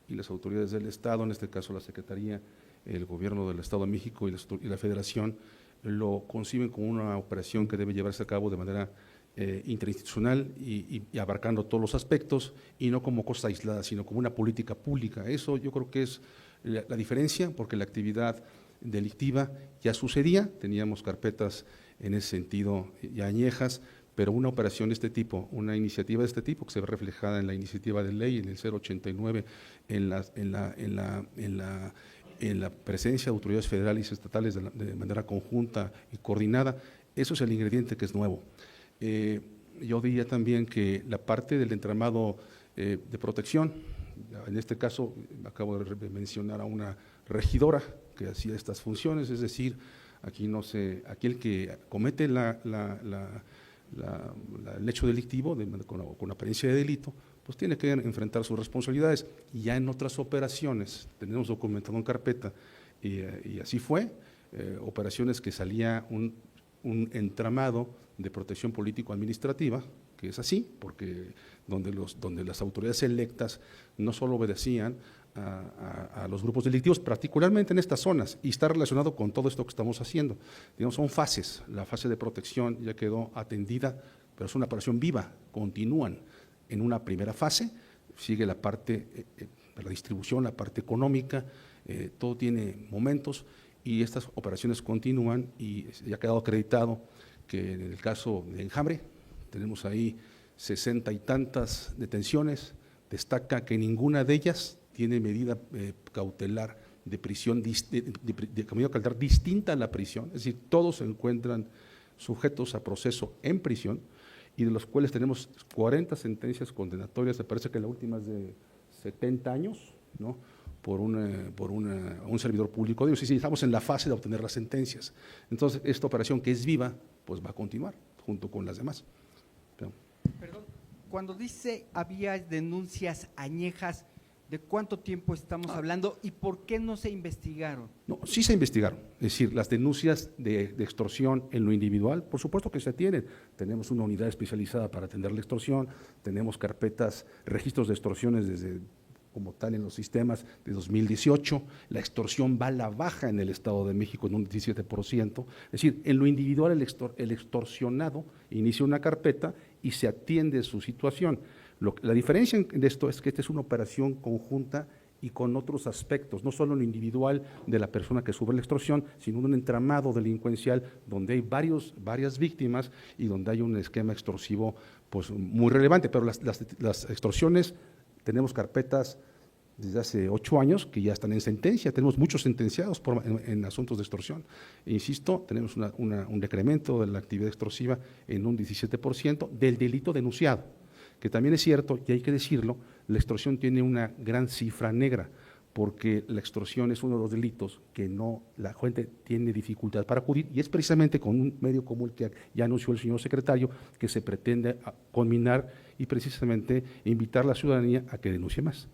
y las autoridades del Estado, en este caso la Secretaría, el Gobierno del Estado de México y la Federación, lo conciben como una operación que debe llevarse a cabo de manera interinstitucional y abarcando todos los aspectos, y no como cosa aislada, sino como una política pública. Eso yo creo que es la diferencia, porque la actividad delictiva ya sucedía, teníamos carpetas en ese sentido ya añejas, pero una operación de este tipo, una iniciativa de este tipo, que se ve reflejada en la iniciativa de ley, en el 089, en la presencia de autoridades federales y estatales de manera conjunta y coordinada, eso es el ingrediente que es nuevo. Yo diría también que la parte del entramado de protección, en este caso acabo de mencionar a una regidora que hacía estas funciones, es decir, aquí el que comete el hecho delictivo con apariencia de delito, pues tiene que enfrentar sus responsabilidades. Y ya en otras operaciones, tenemos documentado en carpeta, y así fue, operaciones que salía un un entramado de protección político-administrativa, que es así, porque donde las autoridades electas no solo obedecían a los grupos delictivos, particularmente en estas zonas, y está relacionado con todo esto que estamos haciendo. Digamos, son fases. La fase de protección ya quedó atendida, pero es una operación viva, continúan. En una primera fase sigue la parte de la distribución, la parte económica, todo tiene momentos y estas operaciones continúan, y ya ha quedado acreditado que en el caso de Enjambre tenemos ahí 60 y tantas detenciones. Destaca que ninguna de ellas tiene medida cautelar de prisión, medida cautelar distinta a la prisión, es decir, todos se encuentran sujetos a proceso en prisión, y de los cuales tenemos 40 sentencias condenatorias, me parece que la última es de 70 años, ¿no?, por un servidor público. Digo, sí, estamos en la fase de obtener las sentencias. Entonces, esta operación que es viva, pues va a continuar junto con las demás. Perdón, cuando dice había denuncias añejas, ¿de cuánto tiempo estamos hablando y por qué no se investigaron? No, sí se investigaron, es decir, las denuncias de extorsión en lo individual, por supuesto que se tienen. Tenemos una unidad especializada para atender la extorsión, tenemos carpetas, registros de extorsiones desde como tal en los sistemas de 2018, la extorsión va a la baja en el Estado de México en un 17%, es decir, en lo individual el extorsionado inicia una carpeta y se atiende su situación. La diferencia de esto es que esta es una operación conjunta y con otros aspectos, no solo en lo individual de la persona que sufre la extorsión, sino un entramado delincuencial donde hay varias víctimas y donde hay un esquema extorsivo pues, muy relevante, pero las extorsiones, tenemos carpetas desde hace 8 años que ya están en sentencia, tenemos muchos sentenciados en asuntos de extorsión. E insisto, tenemos un decremento de la actividad extorsiva en un 17% del delito denunciado, que también es cierto, y hay que decirlo, la extorsión tiene una gran cifra negra, porque la extorsión es uno de los delitos que la gente tiene dificultad para acudir, y es precisamente con un medio como el que ya anunció el señor secretario, que se pretende culminar y precisamente invitar a la ciudadanía a que denuncie más.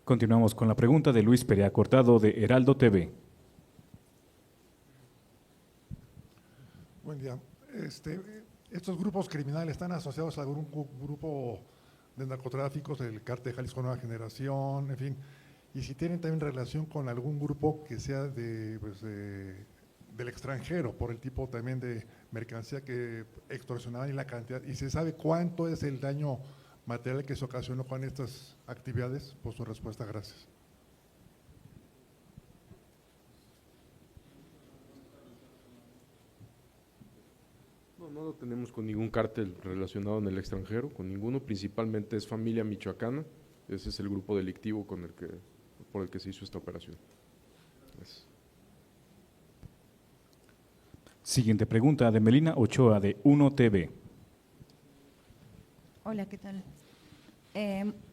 Continuamos con la pregunta de Luis Perea Cortado de Heraldo TV. Buen día. ¿Estos grupos criminales están asociados a algún grupo de narcotráficos, el Cártel de Jalisco Nueva Generación, en fin? Y si tienen también relación con algún grupo que sea del extranjero, por el tipo también de mercancía que extorsionaban y la cantidad, y se sabe cuánto es el daño material que se ocasionó con estas actividades. Por su respuesta, gracias. No lo tenemos con ningún cártel relacionado en el extranjero, con ninguno, principalmente es familia michoacana, ese es el grupo delictivo por el que se hizo esta operación. Gracias. Siguiente pregunta de Melina Ochoa de 1TV. Hola, ¿qué tal?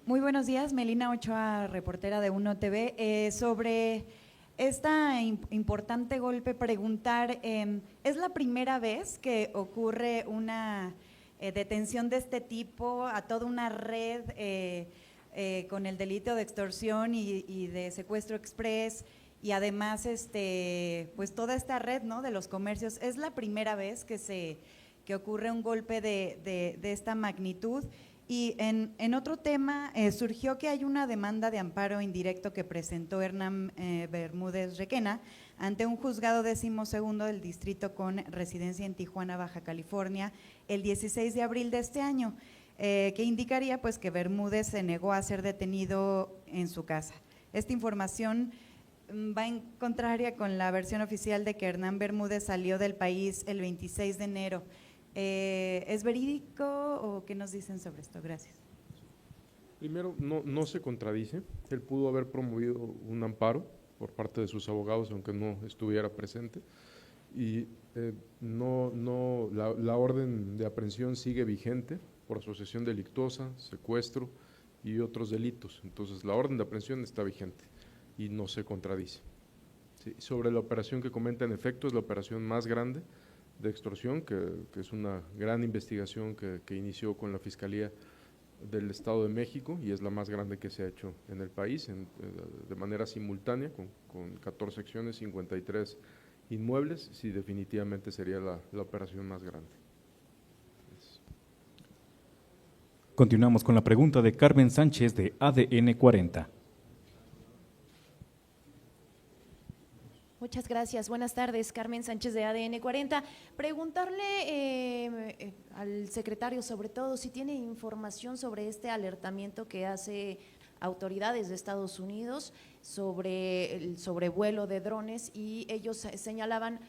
Muy buenos días, Melina Ochoa, reportera de 1TV. Sobre este importante golpe, preguntar, ¿es la primera vez que ocurre una detención de este tipo a toda una red con el delito de extorsión y de secuestro express? Y además, pues toda esta red, ¿no?, de los comercios, ¿es la primera vez que ocurre un golpe de esta magnitud? Y en otro tema, surgió que hay una demanda de amparo indirecto que presentó Hernán Bermúdez Requena ante un juzgado 12º del distrito con residencia en Tijuana, Baja California, el 16 de abril de este año, que indicaría pues que Bermúdez se negó a ser detenido en su casa. Esta información va en contraria con la versión oficial de que Hernán Bermúdez salió del país el 26 de enero. ¿Es verídico o qué nos dicen sobre esto? Gracias. Primero, no se contradice, él pudo haber promovido un amparo por parte de sus abogados, aunque no estuviera presente, y la orden de aprehensión sigue vigente por asociación delictuosa, secuestro y otros delitos. Entonces, la orden de aprehensión está vigente y no se contradice. Sí, sobre la operación que comenta, en efecto, es la operación más grande de extorsión, que es una gran investigación que inició con la Fiscalía del Estado de México y es la más grande que se ha hecho en el país de manera simultánea con 14 acciones, 53 inmuebles. Sí, definitivamente sería la operación más grande. Continuamos con la pregunta de Carmen Sánchez de ADN 40. Muchas gracias. Buenas tardes, Carmen Sánchez de ADN 40. Preguntarle al secretario, sobre todo, si tiene información sobre este alertamiento que hace autoridades de Estados Unidos sobre el sobrevuelo de drones, y ellos señalaban,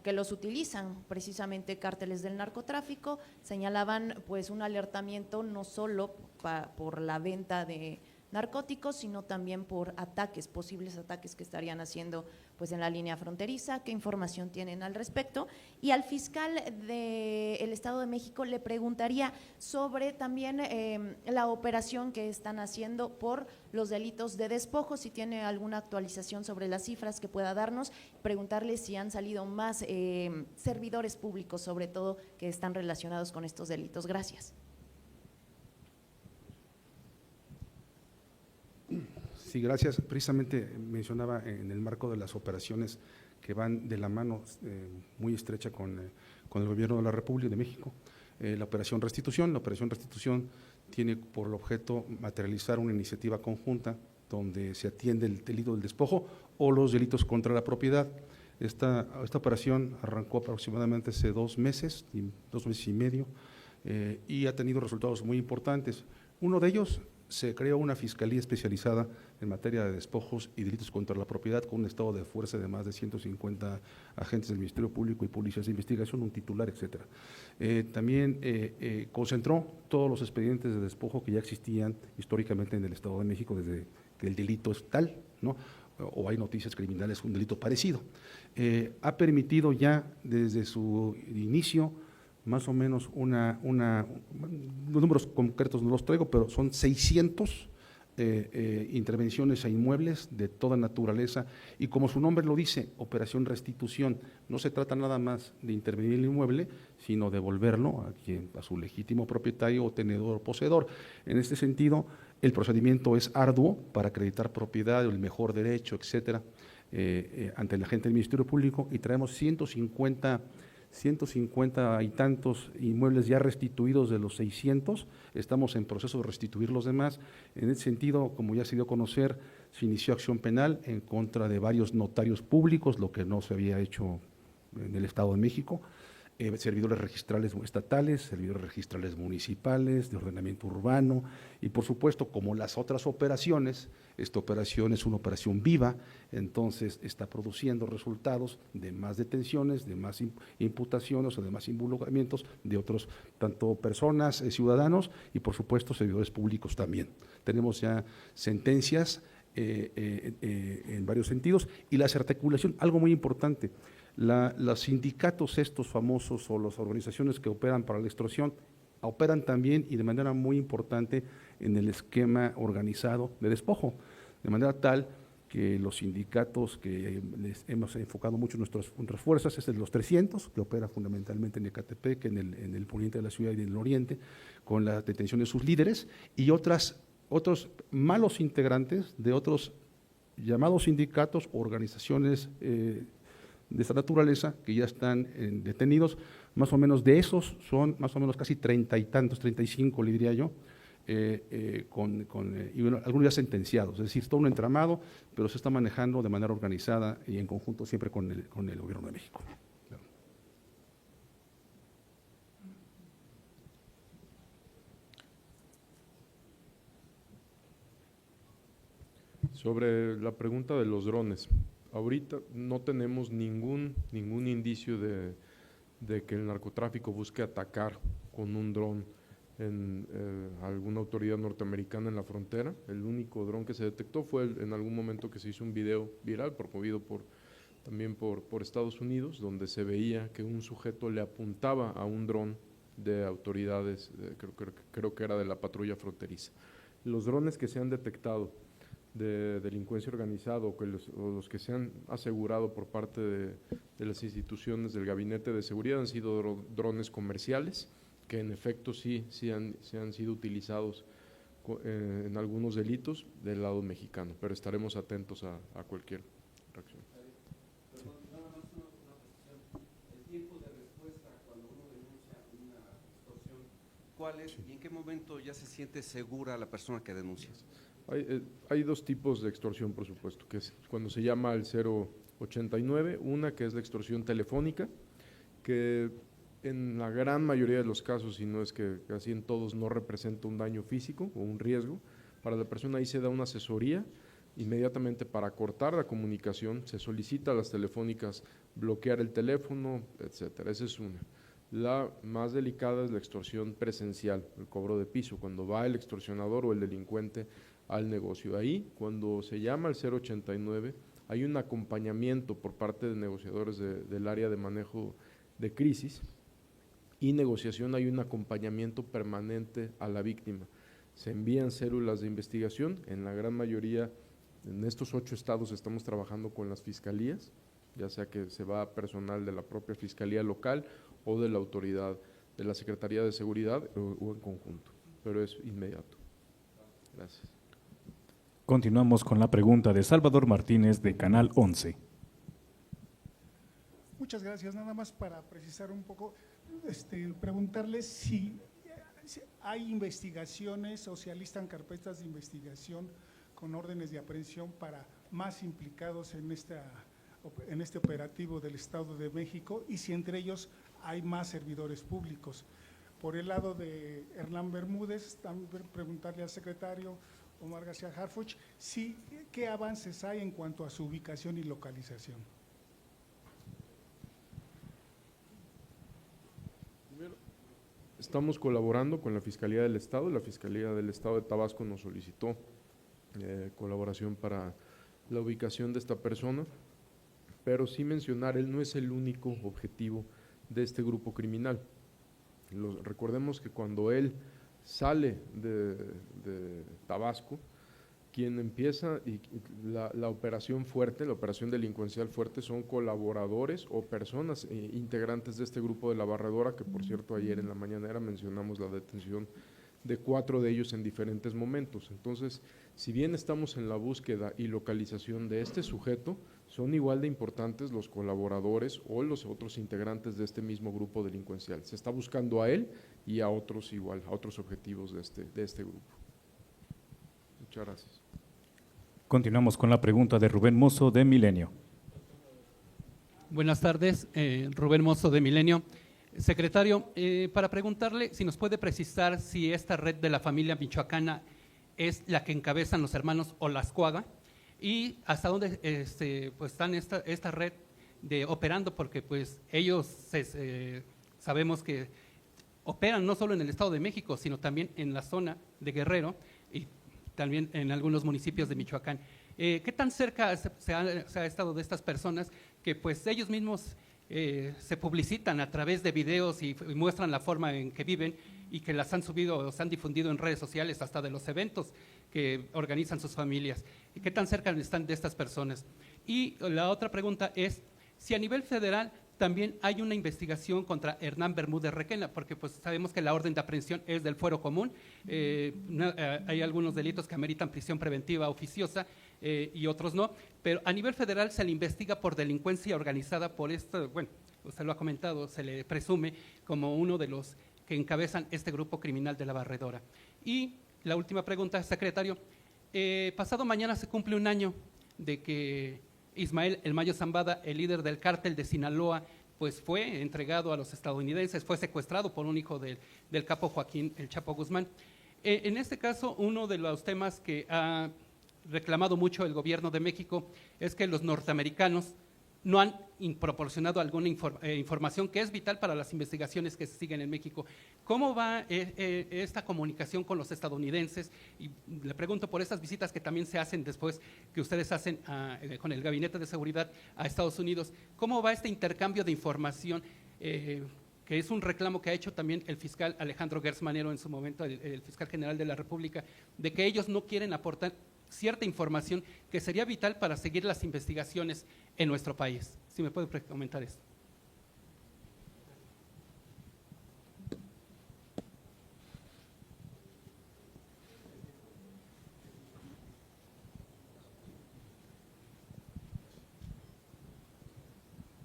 que los utilizan precisamente cárteles del narcotráfico. Señalaban pues un alertamiento no solo por la venta de narcóticos, sino también por ataques, posibles ataques que estarían haciendo pues en la línea fronteriza. ¿Qué información tienen al respecto? Y al fiscal del Estado de México le preguntaría sobre también la operación que están haciendo por los delitos de despojo, si tiene alguna actualización sobre las cifras que pueda darnos, preguntarle si han salido más servidores públicos, sobre todo, que están relacionados con estos delitos. Gracias. Sí, gracias. Precisamente mencionaba en el marco de las operaciones que van de la mano muy estrecha con el Gobierno de la República de México, la Operación Restitución. La Operación Restitución tiene por objeto materializar una iniciativa conjunta donde se atiende el delito del despojo o los delitos contra la propiedad. Esta operación arrancó aproximadamente hace 2 meses y medio, y ha tenido resultados muy importantes. Uno de ellos, se creó una fiscalía especializada en materia de despojos y delitos contra la propiedad con un estado de fuerza de más de 150 agentes del Ministerio Público y policías de investigación, un titular, etcétera. También concentró todos los expedientes de despojo que ya existían históricamente en el Estado de México desde que el delito es tal, ¿no?, o hay noticias criminales, un delito parecido. Ha permitido ya desde su inicio más o menos los números concretos no los traigo, pero son 600 intervenciones a inmuebles de toda naturaleza, y como su nombre lo dice, Operación Restitución, no se trata nada más de intervenir el inmueble, sino devolverlo a su legítimo propietario o tenedor o poseedor. En este sentido, el procedimiento es arduo para acreditar propiedad, el mejor derecho, etcétera, ante la gente del Ministerio Público, y traemos 150 y tantos inmuebles ya restituidos de los 600, estamos en proceso de restituir los demás. En ese sentido, como ya se dio a conocer, se inició acción penal en contra de varios notarios públicos, lo que no se había hecho en el Estado de México, servidores registrales estatales, servidores registrales municipales, de ordenamiento urbano, y por supuesto, como las otras operaciones, esta operación es una operación viva, entonces está produciendo resultados de más detenciones, de más imputaciones o de más involucramientos de otros, tanto personas, ciudadanos y por supuesto servidores públicos también. Tenemos ya sentencias en varios sentidos, y la articulación, algo muy importante. Los sindicatos estos famosos o las organizaciones que operan para la extorsión operan también y de manera muy importante en el esquema organizado de despojo, de manera tal que los sindicatos que les hemos enfocado mucho nuestras fuerzas es de los 300, que opera fundamentalmente en Ecatepec, en el poniente de la ciudad y en el oriente, con la detención de sus líderes, y otros malos integrantes de otros llamados sindicatos o organizaciones de esta naturaleza que ya están detenidos. Más o menos de esos son más o menos casi 30 y tantos, 35 le diría yo, y bueno, algunos ya sentenciados, es decir, todo un entramado, pero se está manejando de manera organizada y en conjunto siempre con el Gobierno de México. Sobre la pregunta de los drones, ahorita no tenemos ningún indicio de que el narcotráfico busque atacar con un dron en alguna autoridad norteamericana en la frontera. El único dron que se detectó fue en algún momento que se hizo un video viral promovido también por Estados Unidos, donde se veía que un sujeto le apuntaba a un dron de autoridades, creo que era de la patrulla fronteriza. Los drones que se han detectado de delincuencia organizada o los que se han asegurado por parte de las instituciones del Gabinete de Seguridad han sido drones comerciales que en efecto sí han sido utilizados en algunos delitos del lado mexicano, pero estaremos atentos a cualquier reacción. ¿Cuál es y en qué momento ya se siente segura la persona que denuncia? Hay dos tipos de extorsión, por supuesto, que es cuando se llama al 089, una que es la extorsión telefónica, que en la gran mayoría de los casos, si no es que casi en todos, no representa un daño físico o un riesgo. Para la persona ahí se da una asesoría, inmediatamente para cortar la comunicación, se solicita a las telefónicas bloquear el teléfono, etcétera. Esa es una. La más delicada es la extorsión presencial, el cobro de piso, cuando va el extorsionador o el delincuente al negocio. Ahí, cuando se llama al 089, hay un acompañamiento por parte de negociadores del área de manejo de crisis y negociación, hay un acompañamiento permanente a la víctima. Se envían células de investigación, en la gran mayoría, en estos 8 estados estamos trabajando con las fiscalías, ya sea que se va personal de la propia fiscalía local o de la autoridad de la Secretaría de Seguridad o en conjunto, pero es inmediato. Gracias. Continuamos con la pregunta de Salvador Martínez de Canal 11. Muchas gracias. Nada más para precisar un poco, preguntarles si hay investigaciones o se alistan carpetas de investigación con órdenes de aprehensión para más implicados en este operativo del Estado de México y si entre ellos hay más servidores públicos. Por el lado de Hernán Bermúdez, también preguntarle al secretario Omar García Harfuch, ¿qué avances hay en cuanto a su ubicación y localización? Estamos colaborando con la Fiscalía del Estado. La Fiscalía del Estado de Tabasco nos solicitó colaboración para la ubicación de esta persona, pero sí mencionar, él no es el único objetivo de este grupo criminal. Recordemos que cuando él sale de Tabasco, quien empieza la operación fuerte, la operación delincuencial fuerte, son colaboradores o personas integrantes de este grupo de La Barredora, que por cierto ayer en la mañanera mencionamos la detención de 4 de ellos en diferentes momentos. Entonces, si bien estamos en la búsqueda y localización de este sujeto, son igual de importantes los colaboradores o los otros integrantes de este mismo grupo delincuencial. Se está buscando a él y a otros igual, a otros objetivos de este grupo. Muchas gracias. Continuamos con la pregunta de Rubén Mozo de Milenio. Buenas tardes, Rubén Mozo de Milenio. Secretario, para preguntarle si nos puede precisar si esta red de la familia michoacana es la que encabezan los hermanos Olascuaga y hasta dónde pues están esta red operando, porque pues ellos sabemos que operan no solo en el Estado de México, sino también en la zona de Guerrero y también en algunos municipios de Michoacán. ¿Qué tan cerca se ha estado de estas personas que pues ellos mismos se publicitan a través de videos y muestran la forma en que viven y que las han subido o se han difundido en redes sociales hasta de los eventos que organizan sus familias? ¿Qué tan cerca están de estas personas? Y la otra pregunta es si a nivel federal también hay una investigación contra Hernán Bermúdez Requena, porque pues sabemos que la orden de aprehensión es del fuero común, hay algunos delitos que ameritan prisión preventiva oficiosa y otros no, pero a nivel federal se le investiga por delincuencia organizada por esto, bueno, usted lo ha comentado, se le presume como uno de los que encabezan este grupo criminal de La Barredora. Y la última pregunta, secretario, pasado mañana se cumple un año de que Ismael El Mayo Zambada, el líder del cártel de Sinaloa, pues fue entregado a los estadounidenses, fue secuestrado por un hijo del capo Joaquín El Chapo Guzmán. En este caso, uno de los temas que ha reclamado mucho el gobierno de México es que los norteamericanos no han proporcionado alguna información que es vital para las investigaciones que se siguen en México. ¿Cómo va esta comunicación con los estadounidenses? Y le pregunto por estas visitas que también se hacen después, que ustedes hacen con el Gabinete de Seguridad a Estados Unidos. ¿Cómo va este intercambio de información, que es un reclamo que ha hecho también el fiscal Alejandro Gertz Manero en su momento, el fiscal general de la República, de que ellos no quieren aportar cierta información que sería vital para seguir las investigaciones en nuestro país? Si me puede comentar esto.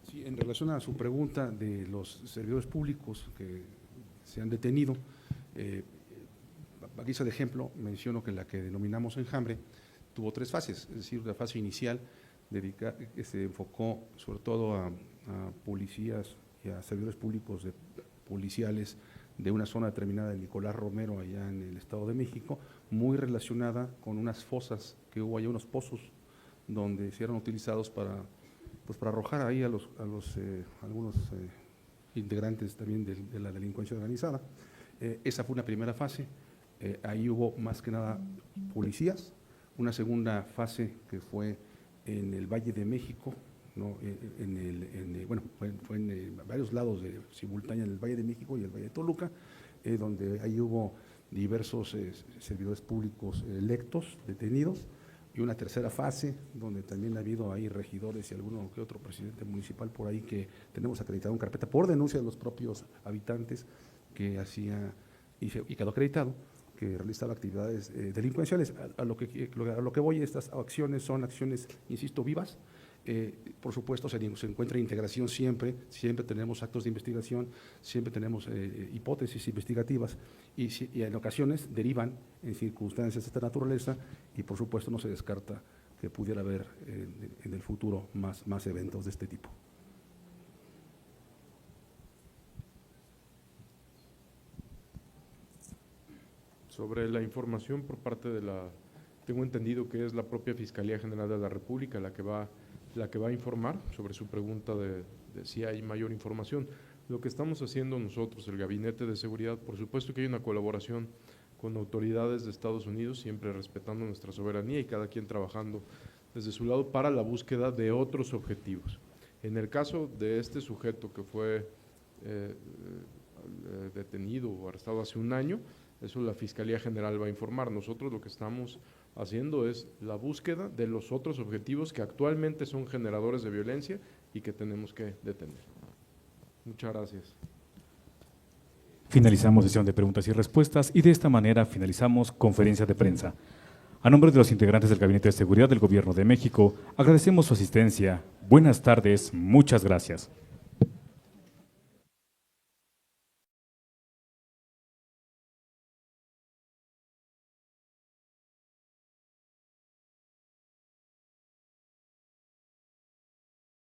Sí, en relación a su pregunta de los servidores públicos que se han detenido, a guisa de ejemplo, menciono que la que denominamos enjambre tuvo 3 fases, es decir, la fase inicial que se enfocó sobre todo a policías y a servidores públicos policiales de una zona determinada de Nicolás Romero, allá en el Estado de México, muy relacionada con unas fosas que hubo allá, unos pozos, donde se eran utilizados para arrojar ahí a algunos integrantes también de la delincuencia organizada. Esa fue una primera fase, ahí hubo más que nada policías. Una segunda fase que fue en el Valle de México, ¿no? Fue en varios lados simultánea en el Valle de México y el Valle de Toluca, donde ahí hubo diversos servidores públicos electos, detenidos, y una tercera fase donde también ha habido ahí regidores y alguno que otro presidente municipal por ahí que tenemos acreditado en carpeta por denuncia de los propios habitantes que hacía y quedó acreditado que realizaba actividades delincuenciales. A lo que voy, estas acciones son acciones, insisto, vivas. Por supuesto, se encuentra integración siempre tenemos actos de investigación, siempre tenemos hipótesis investigativas y en ocasiones derivan en circunstancias de esta naturaleza y por supuesto no se descarta que pudiera haber en el futuro más eventos de este tipo. Sobre la información por parte de tengo entendido que es la propia Fiscalía General de la República la que va a informar sobre su pregunta de si hay mayor información. Lo que estamos haciendo nosotros, el Gabinete de Seguridad, por supuesto que hay una colaboración con autoridades de Estados Unidos, siempre respetando nuestra soberanía y cada quien trabajando desde su lado para la búsqueda de otros objetivos. En el caso de este sujeto que fue detenido o arrestado hace un año, eso la Fiscalía General va a informar. Nosotros lo que estamos haciendo es la búsqueda de los otros objetivos que actualmente son generadores de violencia y que tenemos que detener. Muchas gracias. Finalizamos sesión de preguntas y respuestas y de esta manera finalizamos conferencia de prensa. A nombre de los integrantes del Gabinete de Seguridad del Gobierno de México, agradecemos su asistencia. Buenas tardes, muchas gracias.